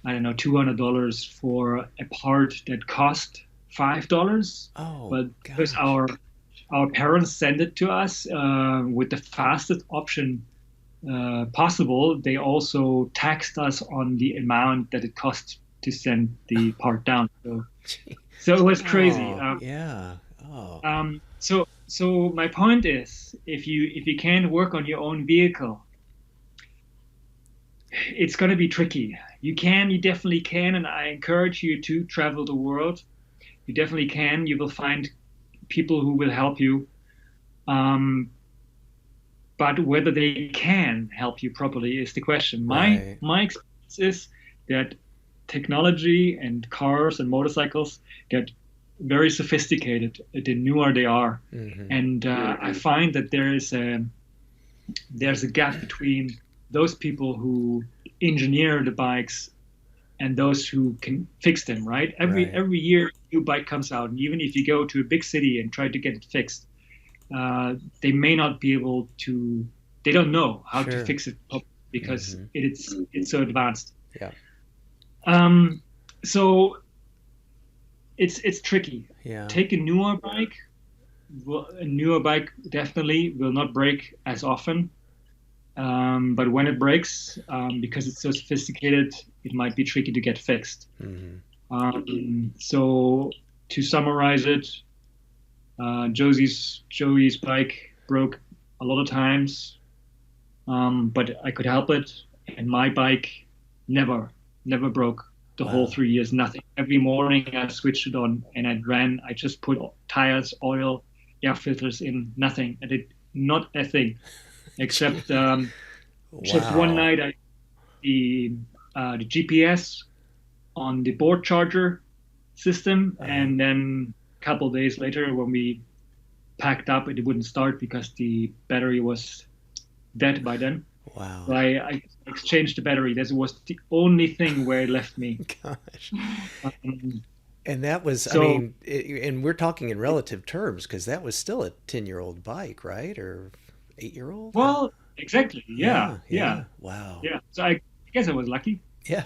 I don't know, $200 for a part that cost $5. Oh, but because our parents sent it to us with the fastest option possible, they also taxed us on the amount that it cost to send the part down. So it was crazy. Yeah. Oh. So my point is, if you can't work on your own vehicle, it's going to be tricky. You definitely can, and I encourage you to travel the world. You definitely can. You will find people who will help you. But whether they can help you properly is the question. My experience is that technology and cars and motorcycles get very sophisticated the newer they are. Mm-hmm. And I find that there's a gap between those people who engineer the bikes and those who can fix them, right? Every year a new bike comes out, and even if you go to a big city and try to get it fixed, they may not be able to. They don't know how to fix it because it's so advanced. Yeah. So it's tricky. Yeah. Take a newer bike. A newer bike definitely will not break as often. But when it breaks, because it's so sophisticated, it might be tricky to get fixed. Mm-hmm. So to summarize it, Joey's bike broke a lot of times, but I could help it, and my bike never broke the whole 3 years. Nothing. Every morning I switched it on and I ran. I just put tires, oil, air filters in. Nothing. I did not a thing, except just one night the GPS on the board charger system, and then a couple of days later when we packed up, it wouldn't start because the battery was dead by then. Wow. So I exchanged the battery. That was the only thing where it left me. Gosh. And that was, and we're talking in relative terms, because that was still a 10-year-old bike, right? Or 8-year-old? Well, exactly. Yeah. Wow. Yeah. So I guess I was lucky. Yeah.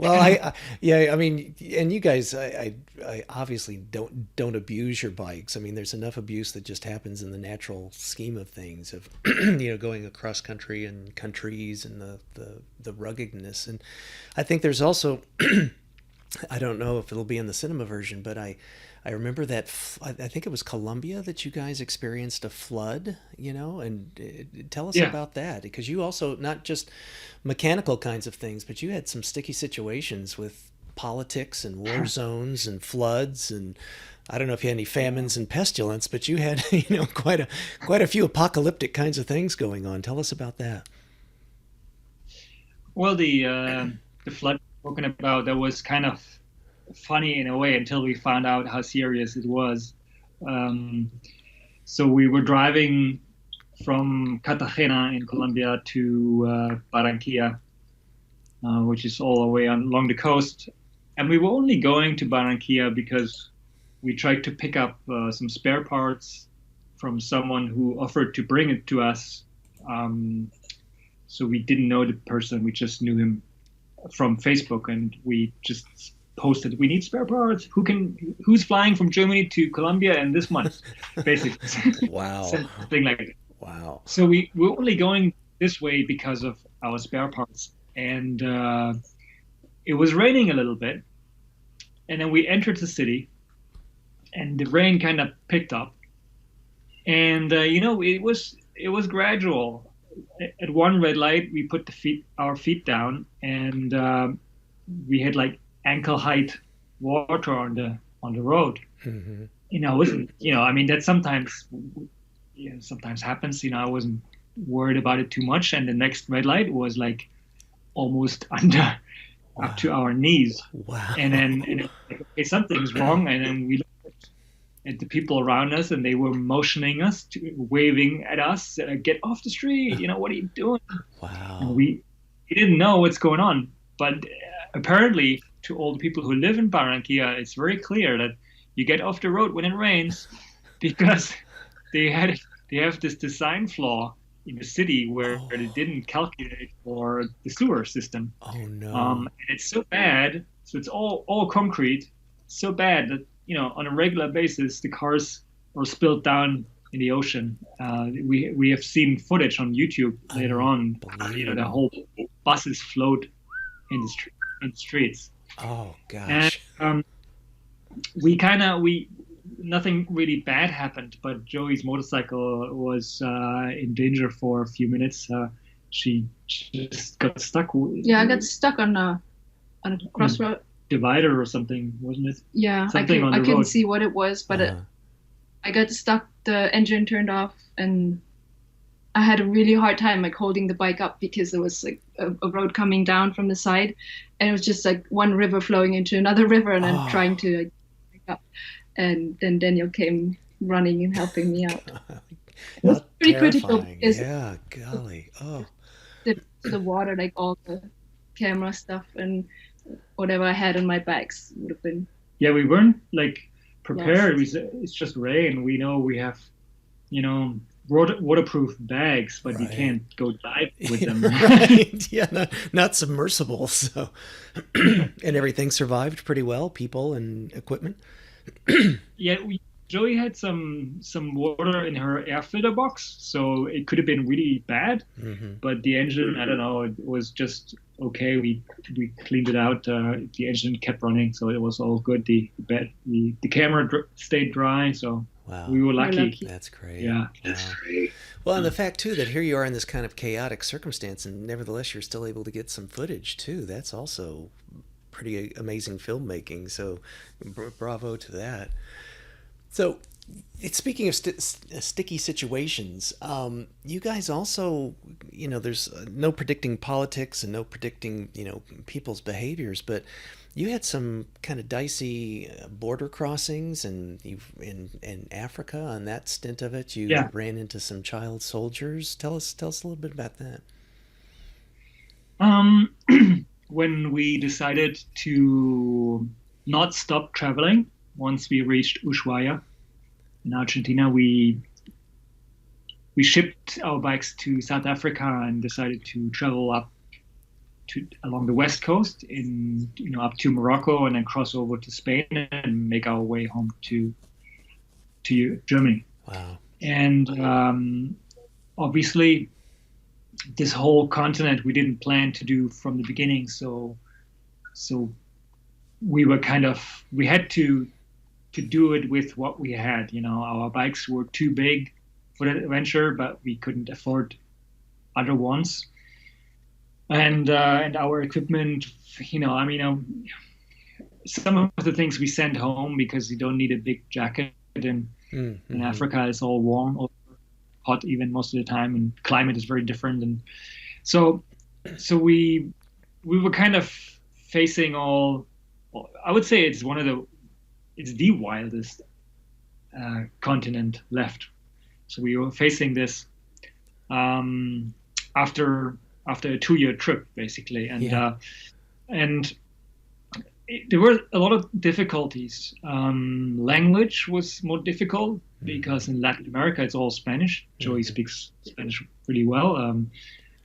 I mean, and you guys, I obviously don't abuse your bikes. I mean, there's enough abuse that just happens in the natural scheme of things of, going across country and countries and the ruggedness. And I think there's also, I don't know if it'll be in the cinema version, but I remember that I think it was Colombia that you guys experienced a flood, and tell us about that, because you also, not just mechanical kinds of things, but you had some sticky situations with politics and war zones and floods, and I don't know if you had any famines and pestilence, but you had, quite a few apocalyptic kinds of things going on. Tell us about that. Well, the flood spoken about, that was kind of funny in a way until we found out how serious it was. So we were driving from Cartagena in Colombia to Barranquilla, which is all the way along the coast. And we were only going to Barranquilla because we tried to pick up some spare parts from someone who offered to bring it to us. So we didn't know the person, we just knew him from Facebook, and we just posted, we need spare parts. Who's flying from Germany to Colombia in this month, basically. Wow. Something like that. Wow. So we were only going this way because of our spare parts, and it was raining a little bit, and then we entered the city, and the rain kind of picked up, and it was gradual. At one red light, we put our feet down, and we had like ankle height water on the road. Mm-hmm. That sometimes happens. I wasn't worried about it too much, and the next red light was like almost under up to our knees. Wow. And then okay, something's wrong, and then we looked at the people around us, and they were motioning us, waving at us, get off the street, what are you doing? Wow. And we didn't know what's going on, but apparently to all the people who live in Barranquilla, it's very clear that you get off the road when it rains, because they had they have this design flaw in the city where Oh, they didn't calculate for the sewer system. oh no. And it's so bad, so it's all concrete, so bad that on a regular basis the cars are spilled down in the ocean. We have seen footage on YouTube later on. The whole buses float in the streets. Oh And gosh. we nothing really bad happened, but Joey's motorcycle was in danger for a few minutes. She just got stuck. Yeah, I got stuck on a crossroad. Divider or something, wasn't it? Yeah, Something on I the couldn't road. see what it was, but I got stuck. The engine turned off, and I had a really hard time like holding the bike up because there was like a road coming down from the side, and it was just like one river flowing into another river, and I'm trying to like pick up, and then Daniel came running and helping me out. It was pretty critical because Yeah, golly. Oh, the water, like all the camera stuff and whatever I had on my bags would have been. Yeah, we weren't like prepared. It's just rain. We know we have, waterproof bags, but you Right. can't go dive with them. right. Yeah, not submersible. So, and everything survived pretty well, people and equipment. Yeah, Joey had some water in her air filter box, so it could have been really bad. Hmm. But the engine, I don't know, it was just okay. We cleaned it out. The engine kept running, so it was all good. The camera stayed dry, so Wow. we were lucky. That's great. Yeah, Wow. Well, and the fact too that here you are in this kind of chaotic circumstance, and nevertheless you're still able to get some footage too. That's also pretty amazing filmmaking. So, bravo to that. So, speaking of sticky situations, you guys also, there's no predicting politics and no predicting, people's behaviors, but you had some kind of dicey border crossings, and in Africa on that stint of it, you Yeah. ran into some child soldiers. Tell us a little bit about that. Um, when we decided to not stop traveling, once we reached Ushuaia in Argentina, we shipped our bikes to South Africa and decided to travel up along the west coast up to Morocco and then cross over to Spain and make our way home to Germany. Wow. And obviously, this whole continent we didn't plan to do from the beginning, so we had to do it with what we had. Our bikes were too big for that adventure, but we couldn't afford other ones. And our equipment, some of the things we sent home because you don't need a big jacket in Africa. It's all warm or hot even most of the time, and climate is very different. And so we were kind of facing all. I would say it's the wildest continent left. So we were facing this after a 2-year trip, basically, and Yeah. there were a lot of difficulties. Language was more difficult because in Latin America it's all Spanish. Joey speaks Spanish really well.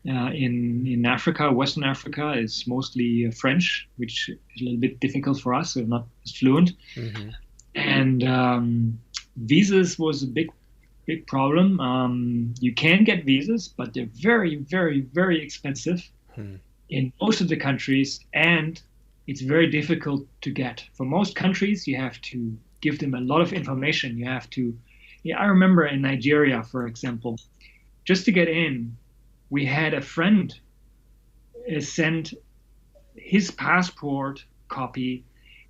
In Africa, Western Africa, is mostly French, which is a little bit difficult for us. We're not as fluent. Mm-hmm. And visas was a big problem. You can get visas, but they're very, very, very expensive in most of the countries, and it's very difficult to get. For most countries, you have to give them a lot of information. I remember in Nigeria, for example, just to get in, we had a friend send his passport copy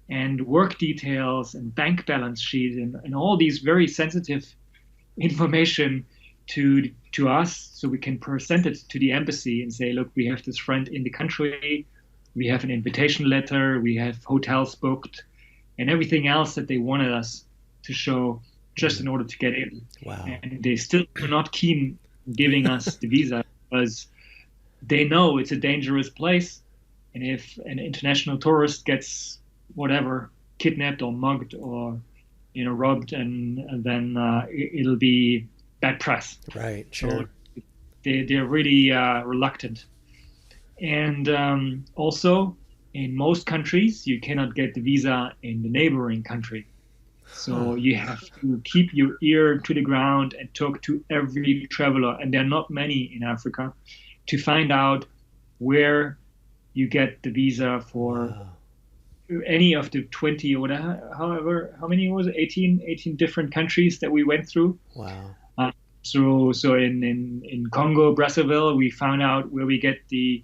and work details and bank balance sheet and all these very sensitive information to us, so we can present it to the embassy and say, look, we have this friend in the country, we have an invitation letter, we have hotels booked, and everything else that they wanted us to show just in order to get in. Wow. And they still were not keen giving us the visa because they know it's a dangerous place, and if an international tourist gets whatever kidnapped or mugged or robbed, and then it'll be bad press. Right. So Sure. they're really reluctant. And also, in most countries, you cannot get the visa in the neighboring country. So you have to keep your ear to the ground and talk to every traveler, and there are not many in Africa, to find out where you get the visa for any of the 20 or whatever, however, how many was it? 18 different countries that we went through. Wow. So in Congo, Brazzaville, we found out where we get the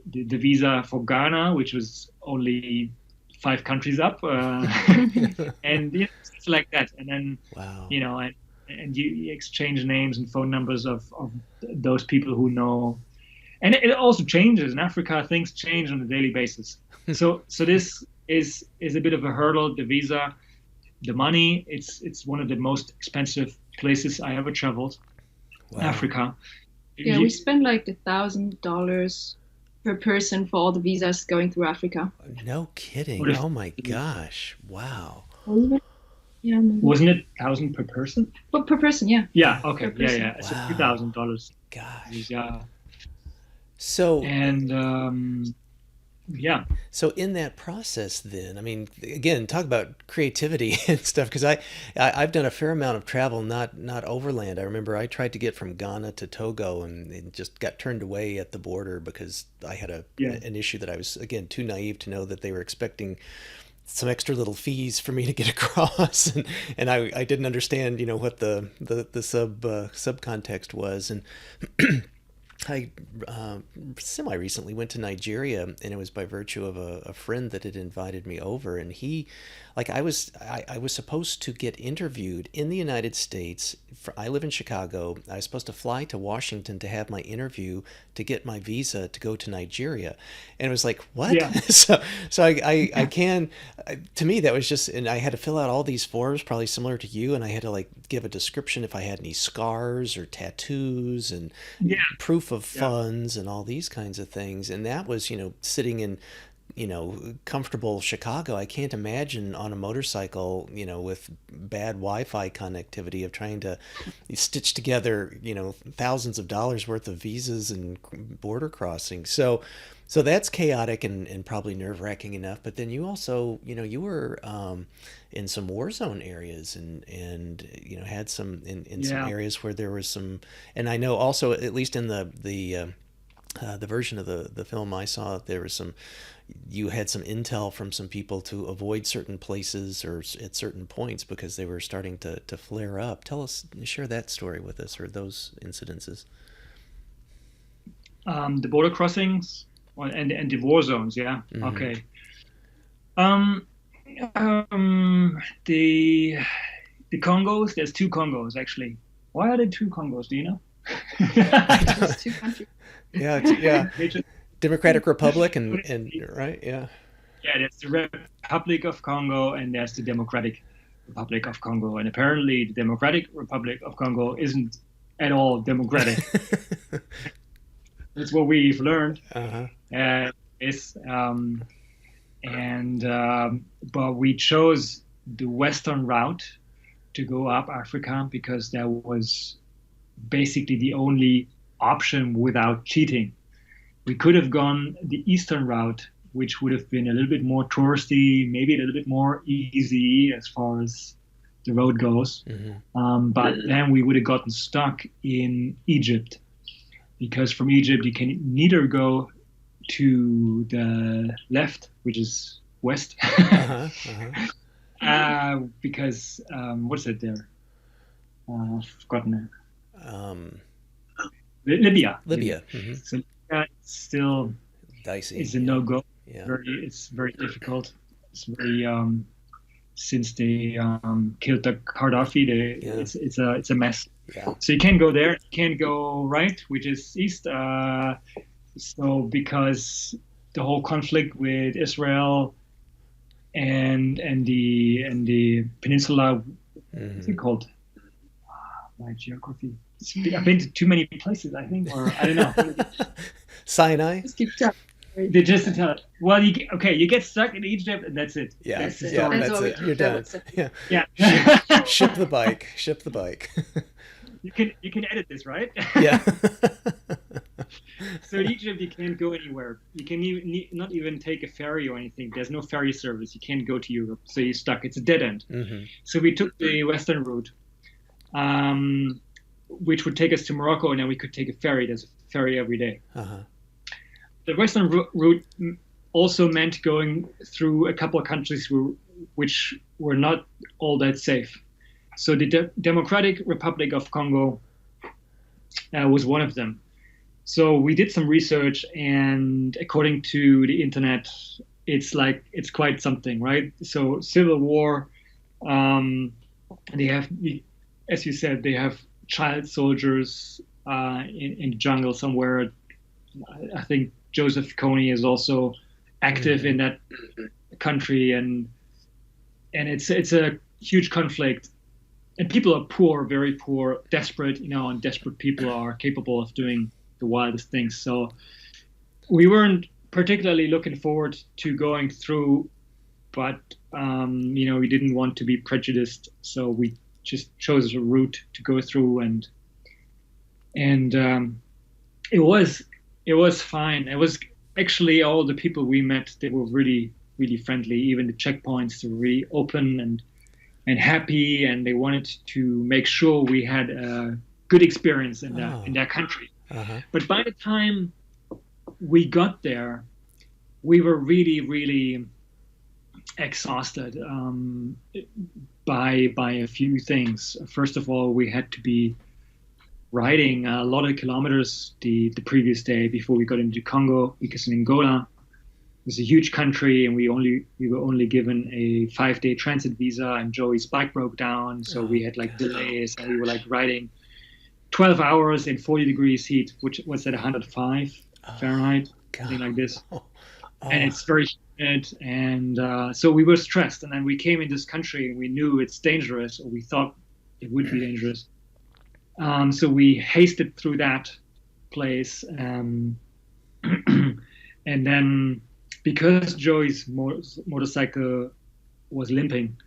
visa for Ghana, which was only 5 countries up, and it's like that. And then Wow. and you exchange names and phone numbers of those people who know. And it also changes in Africa. Things change on a daily basis. So this is a bit of a hurdle. The visa, the money. It's one of the most expensive places I ever traveled. Wow. Africa. Yeah, we spend like $1,000 per person for all the visas going through Africa. No kidding. Oh my gosh. Wow. Yeah, wasn't it 1,000 per person? But per person, yeah. Yeah. Okay. Per person. Yeah. So Wow. $2,000. Gosh. Yeah. So And yeah. So in that process, then, I mean, again, talk about creativity and stuff. Because I've done a fair amount of travel, not overland. I remember I tried to get from Ghana to Togo, and it just got turned away at the border because I had an issue that I was, again, too naive to know that they were expecting some extra little fees for me to get across, and I didn't understand, what the subcontext was, and I semi-recently went to Nigeria, and it was by virtue of a friend that had invited me over, and I was supposed to get interviewed in the United States. I live in Chicago. I was supposed to fly to Washington to have my interview to get my visa to go to Nigeria, and it was like, what? Yeah. so I can, to me, that was just, and I had to fill out all these forms, probably similar to you, and I had to give a description if I had any scars or tattoos and proof of funds and all these kinds of things. And that was, sitting in, comfortable Chicago. I can't imagine on a motorcycle, with bad Wi-Fi connectivity, of trying to stitch together, thousands of dollars worth of visas and border crossings. So that's chaotic and probably nerve-wracking enough. But then you also, you were in some war zone areas and had some in some areas where there was some, and I know also, at least in the version of the film I saw, there was you had some intel from some people to avoid certain places or at certain points because they were starting to flare up. Share that story with us, or those incidences. The border crossings and the war zones, yeah. Mm-hmm. Okay. The Congos, there's 2 Congos actually. Why are there 2 Congos? Do you know? There's 2 countries. Yeah. Democratic Republic and right, yeah. Yeah, there's the Republic of Congo and there's the Democratic Republic of Congo, and apparently the Democratic Republic of Congo isn't at all democratic. That's what we've learned. But we chose the western route to go up Africa because that was basically the only option without cheating. We could have gone the eastern route, which would have been a little bit more touristy, maybe a little bit more easy as far as the road goes. Mm-hmm. But then we would have gotten stuck in Egypt, because from Egypt you can neither go to the left, which is west, because what's it there? I've forgotten it. Libya. Mm-hmm. So it's still dicey. It's a no-go. Yeah. It's very difficult. It's very since they killed the Gaddafi, it's a mess. Yeah. So you can't go there. You can't go right, which is east. So because the whole conflict with Israel and the peninsula, what's it called? My geography. I've been to too many places, I think, or I don't know. Sinai. Just keep track. They just tell it. Well, you get stuck in Egypt, and that's it. Yeah, That's the yeah, story. that's it. You're done. Yeah, Yeah. ship the bike. Ship the bike. You can edit this, right? Yeah. So in Egypt, you can't go anywhere. You can not even take a ferry or anything. There's no ferry service. You can't go to Europe, so you're stuck. It's a dead end. Mm-hmm. So we took the western route, which would take us to Morocco, and then we could take a ferry. There's a ferry every day. Uh-huh. The western route also meant going through a couple of countries which were not all that safe. So the Democratic Republic of Congo was one of them. So we did some research, and according to the internet, it's quite something, right? So civil war, they have, as you said, they have child soldiers in the jungle somewhere. I think Joseph Kony is also active in that country, and it's a huge conflict. And people are poor, very poor, desperate, and desperate people are capable of doing the wildest things. So we weren't particularly looking forward to going through, but we didn't want to be prejudiced, so we just chose a route to go through, and it was fine. It was actually all the people we met, they were really, really friendly. Even the checkpoints were really open and happy, and they wanted to make sure we had a good experience in their country. Uh-huh. But by the time we got there, we were really, really exhausted by a few things. First of all, we had to be riding a lot of kilometers the previous day before we got into Congo, because in Angola it's a huge country, and we were only given a 5-day transit visa, and Joey's bike broke down, so we had delays, and we were riding 12 hours in 40 degrees heat, which was at 105 Fahrenheit, something like this. And it's very humid, and so we were stressed. And then we came in this country, and we knew it's dangerous, or we thought it would be dangerous. So we hasted through that place, and then because Joey's motorcycle was limping,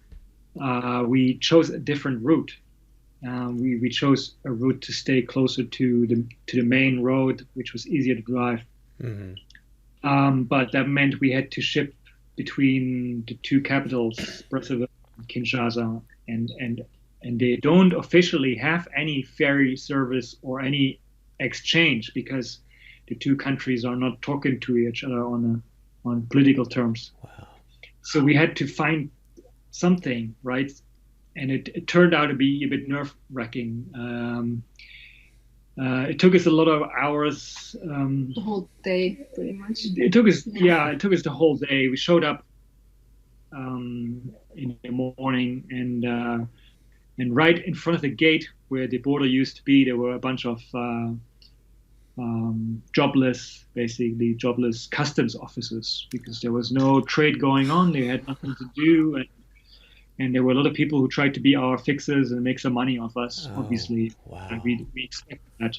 we chose a different route. We chose a route to stay closer to the main road, which was easier to drive. Mm-hmm. But that meant we had to ship between the two capitals, Brazzaville and Kinshasa, and they don't officially have any ferry service or any exchange, because the two countries are not talking to each other on political terms. Wow. So we had to find something, right? And it turned out to be a bit nerve-wracking. It took us a lot of hours. The whole day, pretty much. It took us the whole day. We showed up in the morning, and right in front of the gate where the border used to be, there were a bunch of jobless customs officers, because there was no trade going on. They had nothing to do, and there were a lot of people who tried to be our fixers and make some money off us. Obviously, wow. And we expected that.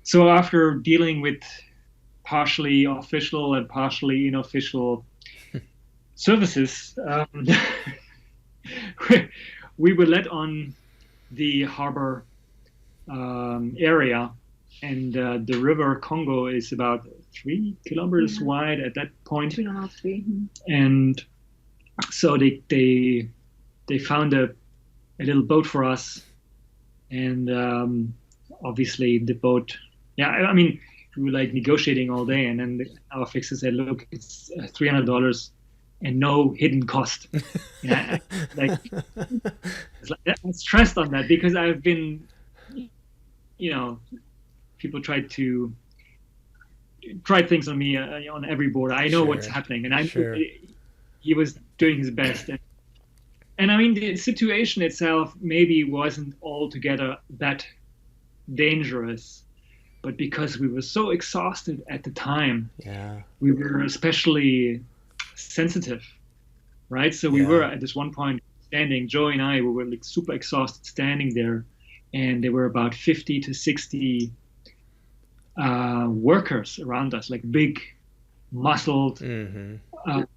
So after dealing with partially official and partially unofficial services, we were let on the harbor area. And the river Congo is about 3 kilometers wide at that point. 2.5, 3. And so they found a little boat for us, and obviously the boat. Yeah, I mean, we were negotiating all day, and then our fixer said, "Look, it's $300 and no hidden cost." Yeah, I stressed on that, because I've been, people tried things on me on every board. I know what's happening, and he was doing his best. And I mean, the situation itself maybe wasn't altogether that dangerous, but because we were so exhausted at the time, we were especially sensitive, right? So we were at this one point standing, Joey and I, we were super exhausted standing there, and there were about 50 to 60 workers around us, big muscled Mm-hmm.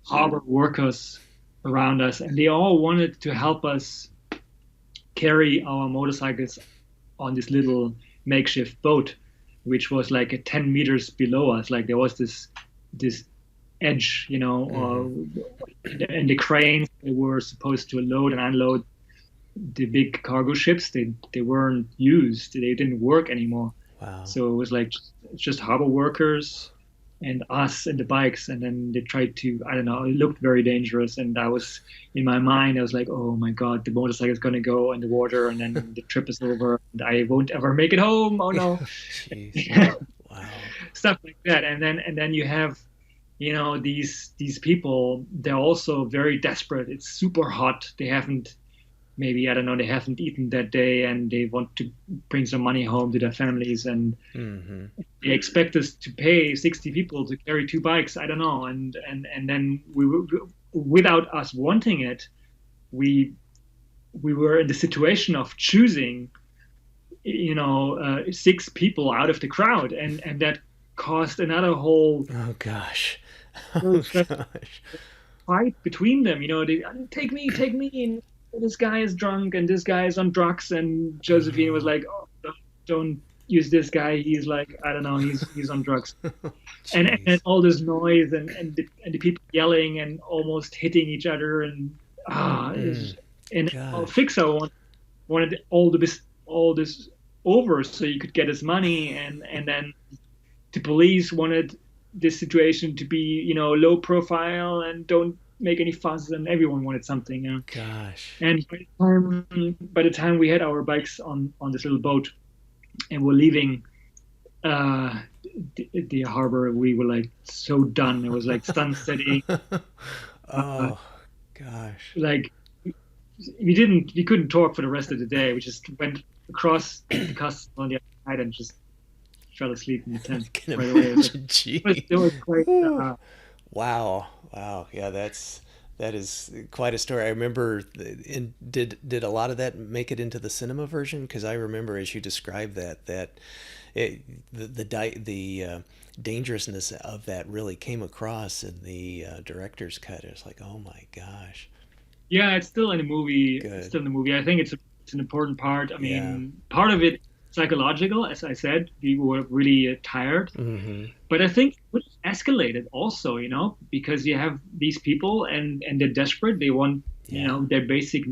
harbor workers around us, and they all wanted to help us carry our motorcycles on this little makeshift boat, which was like 10 meters below us. Like there was this edge, and the cranes they were supposed to load and unload the big cargo ships. They weren't used. They didn't work anymore. Wow. So it was like just harbor workers and us and the bikes, and then they tried to, I don't know, it looked very dangerous, and I was, in my mind, I was like, oh my god, the motorcycle is going to go in the water and then the trip is over and I won't ever make it home. Oh no. Wow. Stuff like that. And then you have, these people, they're also very desperate. It's super hot. They haven't eaten that day, and they want to bring some money home to their families, and they expect us to pay 60 people to carry 2 bikes. I don't know. And then without us wanting it, we were in the situation of choosing, 6 people out of the crowd, and that caused another whole oh gosh fight between them. They take me, and this guy is drunk and this guy is on drugs, and Josephine was like, oh, don't use this guy, he's like, I don't know, he's on drugs. and all this noise and the people yelling and almost hitting each other, and Fixer wanted all this over so you could get his money, and then the police wanted this situation to be low profile and don't make any fuss, and everyone wanted something. Gosh. And by the time we had our bikes on this little boat and we're leaving the harbor, we were like so done. It was like sunsetting. Oh gosh. Like we couldn't talk for the rest of the day. We just went across the coast on the other side and just fell asleep in the tent right away. It was quite wow. Yeah, that is quite a story. I remember. Did a lot of that make it into the cinema version? Because I remember, as you described the dangerousness of that really came across in the director's cut. It was like, oh my gosh. Yeah, it's still in the movie. Good. It's still in the movie. I think it's an important part. I mean, part of it psychological, as I said, we were really tired. Mm-hmm. But I think it escalated also, because you have these people and they're desperate. They want, their basic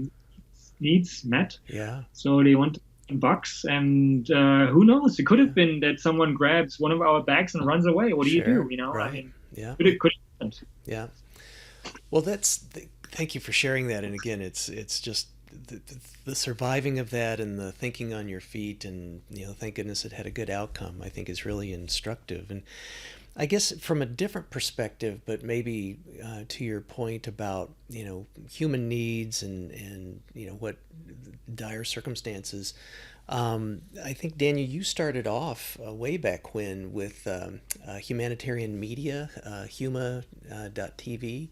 needs met. Yeah. So they want $10, and who knows? It could have been that someone grabs one of our bags and runs away. What do you do? Right. I mean, yeah. Could have happened. Yeah. Well, thank you for sharing that. And again, it's just the surviving of that and the thinking on your feet, and thank goodness it had a good outcome, I think is really instructive. And I guess from a different perspective, but maybe to your point about human needs and what dire circumstances. I think, Daniel, you started off way back when with humanitarian media, Huma.tv,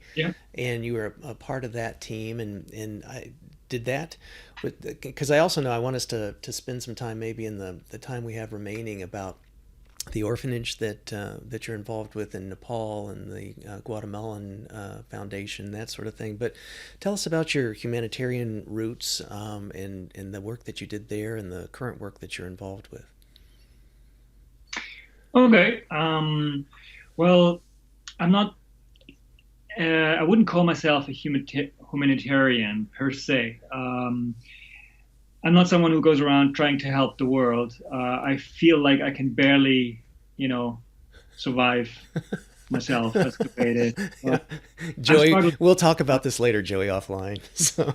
and you were a part of that team, and I did that because I also know I want us to spend some time maybe in the time we have remaining about the orphanage that you're involved with in Nepal and the Guatemalan Foundation, that sort of thing. But tell us about your humanitarian roots and the work that you did there and the current work that you're involved with. Okay. Well, I'm not. I wouldn't call myself a humanitarian per se. I'm not someone who goes around trying to help the world. I feel like I can barely, survive myself. That's the way it is. Yeah. Joey, we'll talk about this later, Joey, offline. So.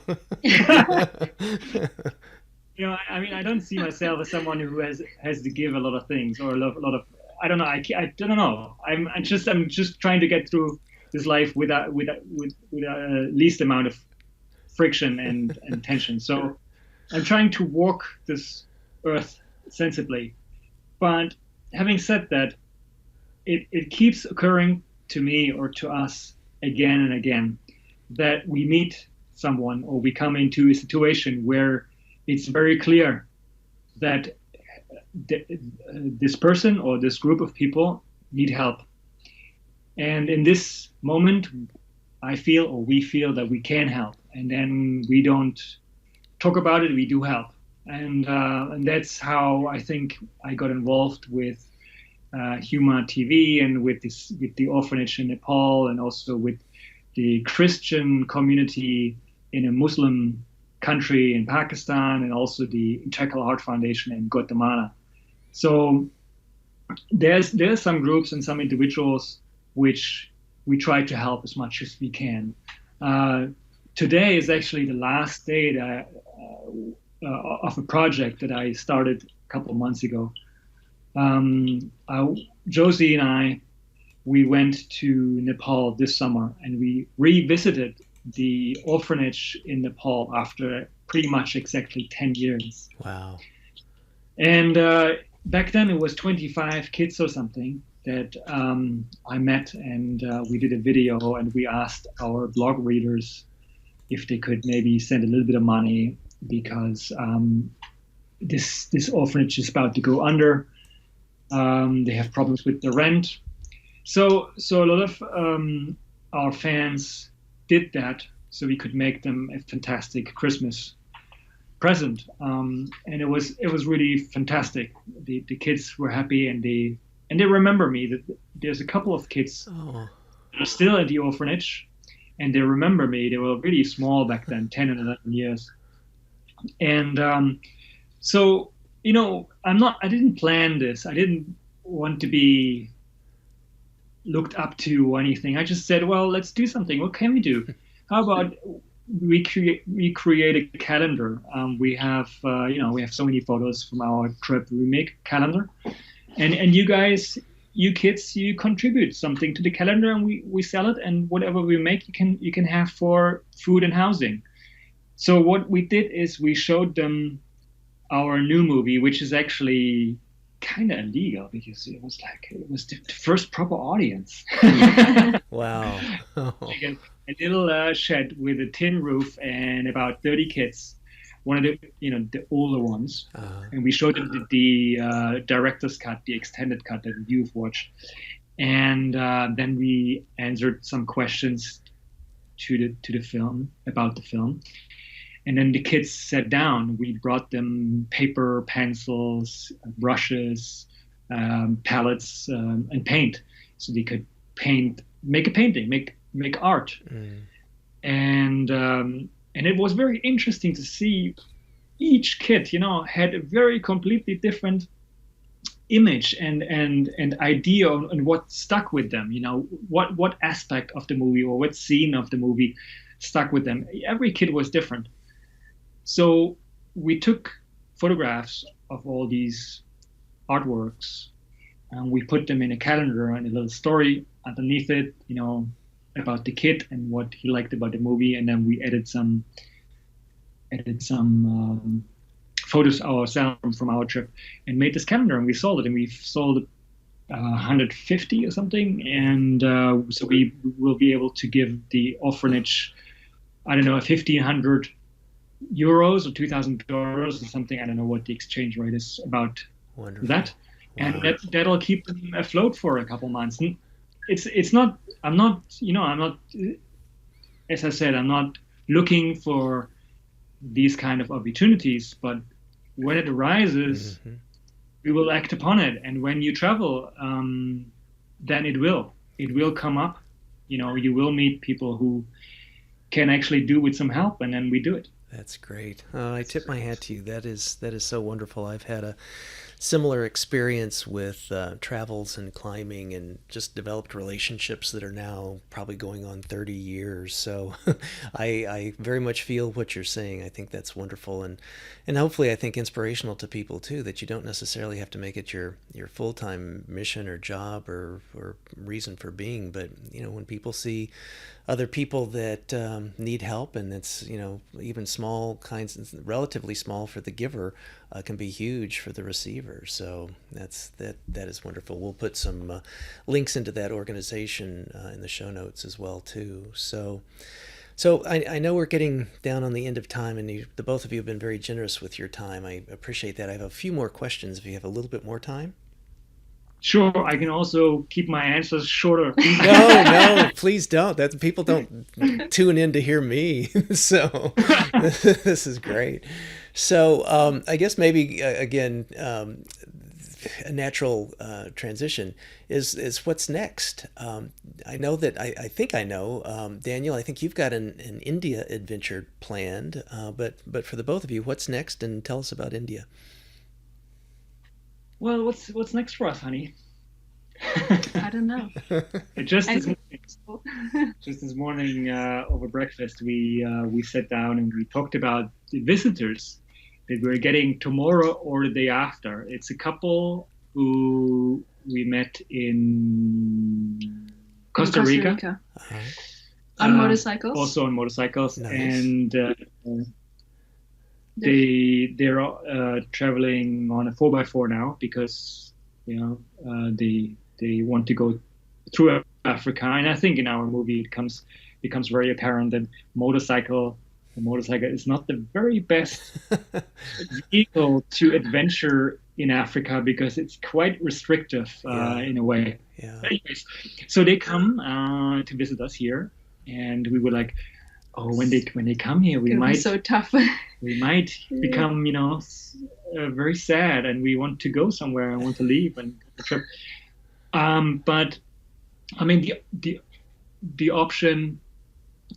I mean, I don't see myself as someone who has to give a lot of things or a lot of. I don't know. I don't know. I'm just trying to get through this life with least amount of friction and tension. So. I'm trying to walk this earth sensibly. But having said that, it keeps occurring to me or to us again and again that we meet someone or we come into a situation where it's very clear that this person or this group of people need help. And in this moment, I feel, or we feel, that we can help. And then we don't talk about it, we do help. And that's how I think I got involved with Huma TV and with the orphanage in Nepal, and also with the Christian community in a Muslim country in Pakistan, and also the Integral Heart Foundation in Guatemala. So there's some groups and some individuals which we try to help as much as we can. Today is actually the last day that of a project that I started a couple of months ago. Josie and we went to Nepal this summer, and we revisited the orphanage in Nepal after pretty much exactly 10 years. Wow. And back then it was 25 kids or something that I met, and we did a video, and we asked our blog readers if they could maybe send a little bit of money, because this orphanage is about to go under. They have problems with the rent. So a lot of our fans did that so we could make them a fantastic Christmas present. And it was really fantastic. The kids were happy, and they remember me. That there's a couple of kids that are still at the orphanage, and they remember me. They were really small back then, 10 and 11 years. And so, I didn't plan this. I didn't want to be looked up to or anything. I just said, well, let's do something. What can we do? How about we create a calendar? We have so many photos from our trip. We make a calendar, and you guys, you kids, you contribute something to the calendar, and we sell it, and whatever we make, you can have for food and housing. So what we did is we showed them our new movie, which is actually kind of illegal, because it was the first proper audience. Wow. Like a little shed with a tin roof and about 30 kids, one of the older ones. And we showed them the director's cut, the extended cut that you've watched. And then we answered some questions to the film, about the film. And then the kids sat down. We brought them paper, pencils, brushes, palettes, and paint, so they could make a painting, make art. And it was very interesting to see each kid, had a very completely different image and idea on what stuck with them. What aspect of the movie or what scene of the movie stuck with them. Every kid was different. So we took photographs of all these artworks, and we put them in a calendar and a little story underneath it, about the kid and what he liked about the movie. And then we edited some photos ourselves from our trip and made this calendar, and we sold it. And we sold 150 or something. And so we will be able to give the orphanage, I don't know, 1,500 euros or $2,000 or something. I don't know what the exchange rate is about. Wonderful. That. Wow. And that'll keep them afloat for a couple months. And I'm not, as I said, I'm not looking for these kind of opportunities, but when it arises, we will act upon it. And when you travel, then it will come up. You will meet people who can actually do with some help, and then we do it. That's great. I tip my hat to you. That is so wonderful. I've had a similar experience with travels and climbing, and just developed relationships that are now probably going on 30 years. So I very much feel what you're saying. I think that's wonderful, and hopefully I think inspirational to people too, that you don't necessarily have to make it your full-time mission or job or reason for being. But when people see other people that need help, and it's even small kinds, relatively small for the giver, can be huge for the receiver. So that is wonderful. We'll put some links into that organization in the show notes as well too. So I know we're getting down on the end of time, and the both of you have been very generous with your time. I appreciate that. I have a few more questions if you have a little bit more time. Sure, I can also keep my answers shorter. No, please don't. That people don't tune in to hear me. So this is great. So I guess maybe again, a natural transition is what's next. I know that I think I know, Daniel. I think you've got an India adventure planned. But for the both of you, what's next? And tell us about India. Well, what's next for us, honey? I don't know. Just this morning over breakfast, we sat down and we talked about the visitors that we're getting tomorrow or the day after. It's a couple who we met in Costa Rica. Uh-huh. On motorcycles. Also on motorcycles, nice. And they're traveling on a 4x4 now because they want to go through Africa. And I think in our movie it becomes very apparent that the motorcycle is not the very best vehicle to adventure in Africa because it's quite restrictive in a way. Yeah. Anyways, so they come to visit us here, and we were like, oh, when they come here, we might be so tough. We might become, very sad, and we want to go somewhere and want to leave and go on a trip. But I mean, the option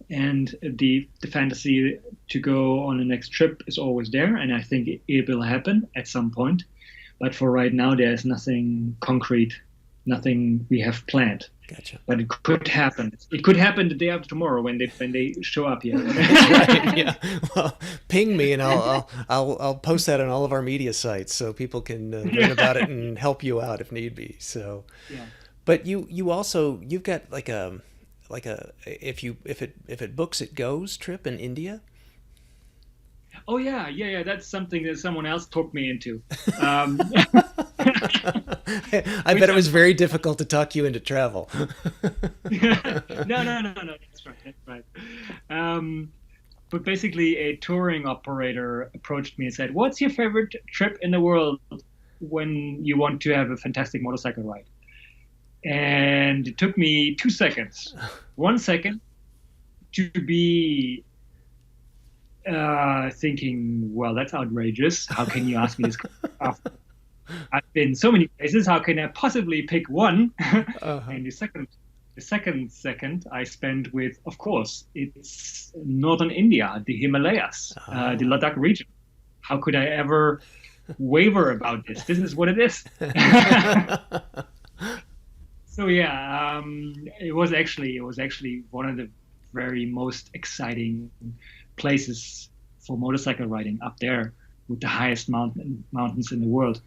and the fantasy to go on the next trip is always there, and I think it will happen at some point. But for right now, there's nothing concrete, nothing we have planned. Gotcha. But it could happen. It could happen the day after tomorrow when they show up here. Right, yeah. Well, ping me and I'll post that on all of our media sites so people can learn about it and help you out if need be. So, yeah. But you've got like a if it books it goes trip in India. Oh yeah. That's something that someone else talked me into. I bet it was very difficult to talk you into travel. No. That's right. But basically, a touring operator approached me and said, "What's your favorite trip in the world when you want to have a fantastic motorcycle ride?" And it took me 2 seconds, 1 second, to be thinking, well, that's outrageous. How can you ask me this? I've been so many places. How can I possibly pick one? Uh-huh. And the second I spent with, of course, it's northern India, the Himalayas, the Ladakh region. How could I ever waver about this? This is what it is. So yeah, it was actually one of the very most exciting places for motorcycle riding up there with the highest mountains in the world.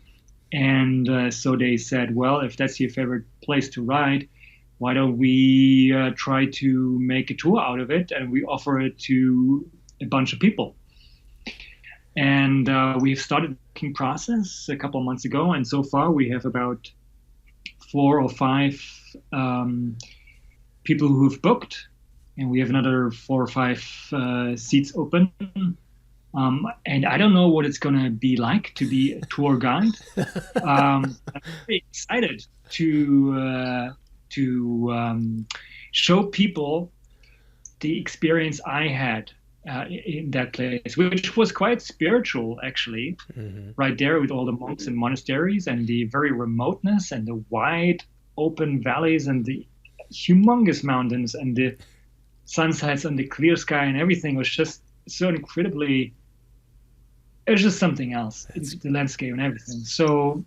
And so they said, well, if that's your favorite place to ride, why don't we try to make a tour out of it, and we offer it to a bunch of people. And we've started the booking process a couple of months ago, and so far we have about 4 or 5 people who've booked, and we have another 4 or 5 seats open. And I don't know what it's going to be like to be a tour guide. I'm very excited to show people the experience I had in that place, which was quite spiritual, actually, right there with all the monks and monasteries and the very remoteness and the wide open valleys and the humongous mountains and the sunsets and the clear sky and everything was just so incredibly. It's just something else. It's the landscape and everything. So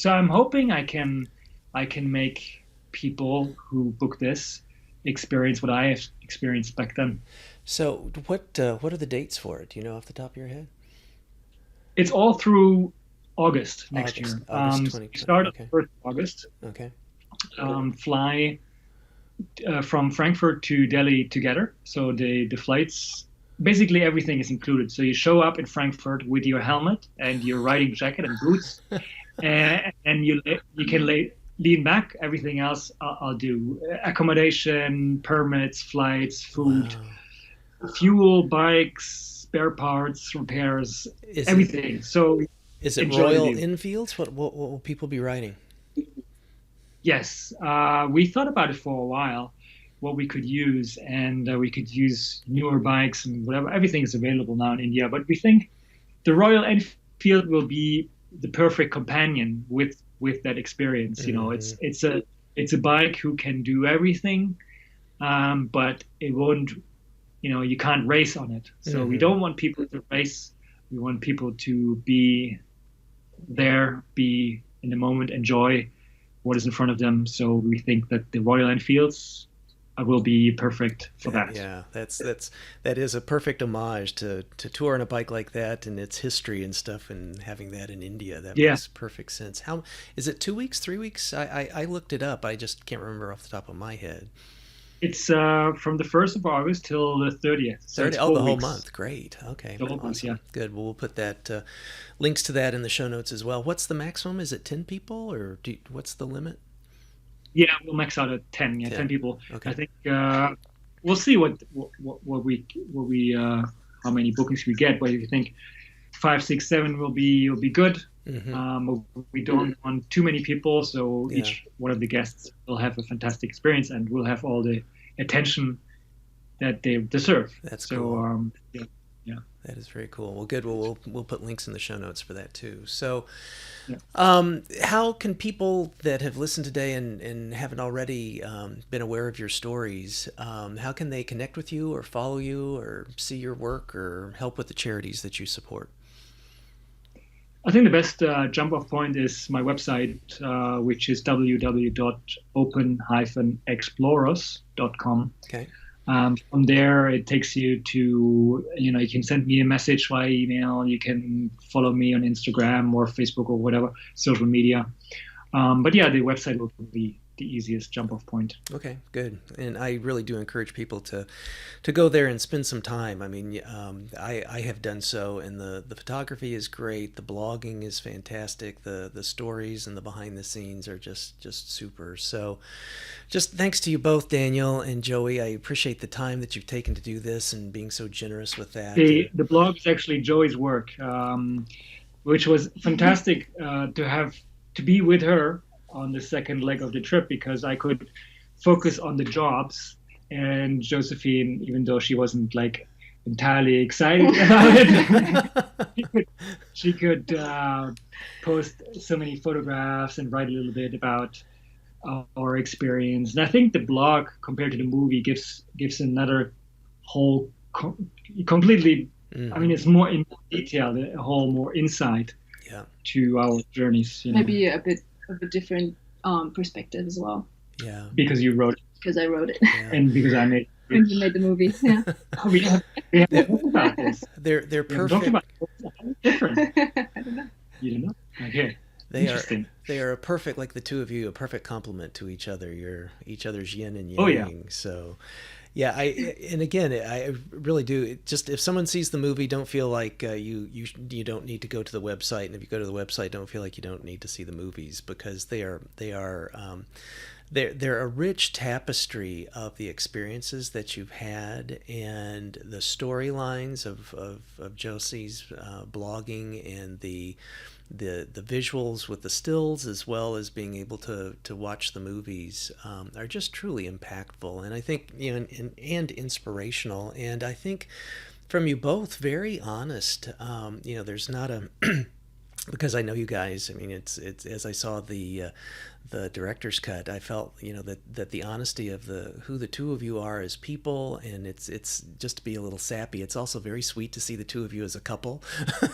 I'm hoping I can make people who book this experience what I have experienced back then. So what are the dates for it? Do you know off the top of your head? It's all through August next year. August Start on okay. 1st of August. Okay. Fly from Frankfurt to Delhi together. So the flights. Basically, everything is included. So you show up in Frankfurt with your helmet and your riding jacket and boots, and you can lean back. Everything else I'll do. Accommodation, permits, flights, food, fuel, bikes, spare parts, repairs, everything. So is it Royal Enfields? What will people be riding? Yes, we thought about it for a while, what we could use, and we could use newer bikes and whatever. Everything is available now in India, but we think the Royal Enfield will be the perfect companion with that experience. You know, it's a bike who can do everything, but it won't. You know, you can't race on it. So we don't want people to race. We want people to be there, be in the moment, enjoy what is in front of them. So we think that the Royal Enfields will be perfect for that. Yeah, that is a perfect homage to tour on a bike like that and its history and stuff, and having that in India. That Yeah. makes perfect sense. How is it? 2 weeks, 3 weeks? I looked it up. I just can't remember off the top of my head. It's from the 1st of August till the 30th. So 30, it's oh, the whole 4 weeks. month. Great. Okay. The whole month, Awesome. yeah. Good. Well, we'll put that links to that in the show notes as well. What's the maximum? Is it 10 people, or what's the limit? Yeah, we'll max out at 10. Yeah, 10 10. people. Okay. I think we'll see what we how many bookings we get. But if you think 5, 6, 7 will be good. We don't want too many people, so Yeah. each one of the guests will have a fantastic experience and will have all the attention that they deserve. That's so, cool. Yeah, yeah. That is very cool. Well, good. Well, we'll put links in the show notes for that too. So, Yeah. how can people that have listened today and haven't already been aware of your stories, how can they connect with you or follow you or see your work or help with the charities that you support? I think the best jump-off point is my website, which is www.open-explorers.com. Okay. From there, it takes you to, you can send me a message via email. You can follow me on Instagram or Facebook or whatever social media. But yeah, the website will be the easiest jump-off point. Okay, good. And I really do encourage people to go there and spend some time. I mean, I have done so, and the photography is great. The blogging is fantastic. The stories and the behind the scenes are just super. So just thanks to you both, Daniel and Joey. I appreciate the time that you've taken to do this and being so generous with that. The blog is actually Joey's work, which was fantastic to be with her on the second leg of the trip, because I could focus on the jobs, and Josephine, even though she wasn't like entirely excited about it, she could post so many photographs and write a little bit about our experience. And I think the blog, compared to the movie, gives another whole completely. I mean, it's more in detail, a whole more insight to our journeys. Maybe a bit of a different perspective as well. Yeah. Because you wrote it. Because I wrote it. Yeah. And because I made it. And you made the movie. Yeah. we haven't talked about this. They're We haven't perfect. talked about it. Different. I don't know. You don't know? Okay. They Interesting. are a perfect, like the two of you, a perfect complement to each other. You're each other's yin and yang. Oh, yeah. So, yeah, and again, I really do. Just if someone sees the movie, don't feel like you don't need to go to the website, and if you go to the website, don't feel like you don't need to see the movies, because they're a rich tapestry of the experiences that you've had and the storylines of Josie's blogging, and the visuals with the stills, as well as being able to watch the movies, are just truly impactful, and I think and inspirational, and I think from you both very honest. There's not a because I know you guys. I mean, it's as I saw the director's cut, I felt that the honesty of who the two of you are as people, and it's just to be a little sappy. It's also very sweet to see the two of you as a couple.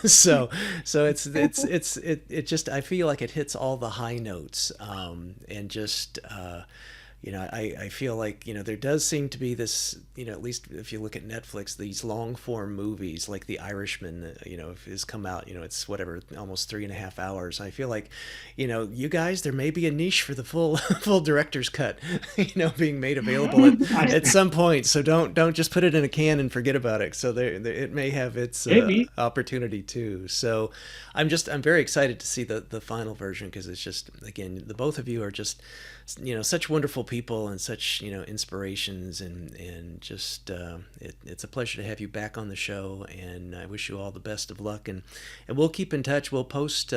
so it just, I feel like it hits all the high notes, and just I feel like there does seem to be this, at least if you look at Netflix, these long form movies like The Irishman, has come out, it's whatever, almost 3.5 hours. I feel like, you guys, there may be a niche for the full director's cut, being made available at some point. So don't just put it in a can and forget about it. So there it may have its opportunity too. So I'm very excited to see the final version, because it's just, again, the both of you are just, such wonderful people and such, inspirations, and just it's a pleasure to have you back on the show, and I wish you all the best of luck, and we'll keep in touch. We'll post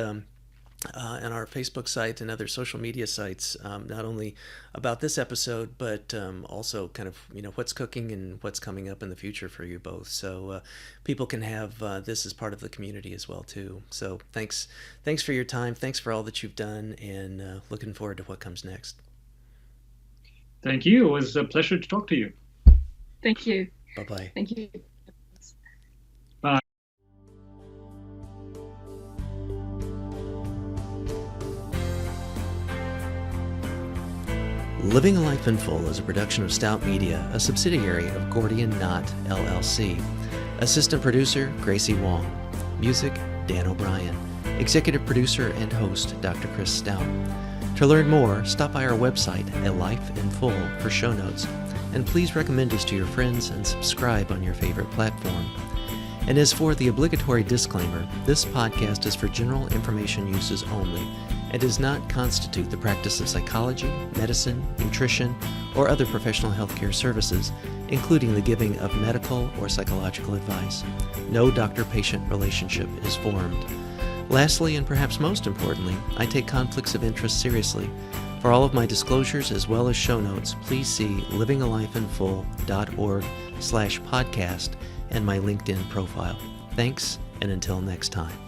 on our Facebook site and other social media sites, not only about this episode, but also kind of, what's cooking and what's coming up in the future for you both. So people can have this as part of the community as well, too. So thanks for your time. Thanks for all that you've done, and looking forward to what comes next. Thank you. It was a pleasure to talk to you. Thank you. Bye-bye. Thank you. Bye. Living a Life in Full is a production of Stout Media, a subsidiary of Gordian Knot, LLC. Assistant producer, Gracie Wong. Music, Dan O'Brien. Executive producer and host, Dr. Chris Stout. To learn more, stop by our website, A Life in Full, for show notes. And please recommend us to your friends and subscribe on your favorite platform. And as for the obligatory disclaimer, this podcast is for general information uses only and does not constitute the practice of psychology, medicine, nutrition, or other professional healthcare services, including the giving of medical or psychological advice. No doctor-patient relationship is formed. Lastly, and perhaps most importantly, I take conflicts of interest seriously. For all of my disclosures as well as show notes, please see livingalifeinfull.org/podcast and my LinkedIn profile. Thanks, and until next time.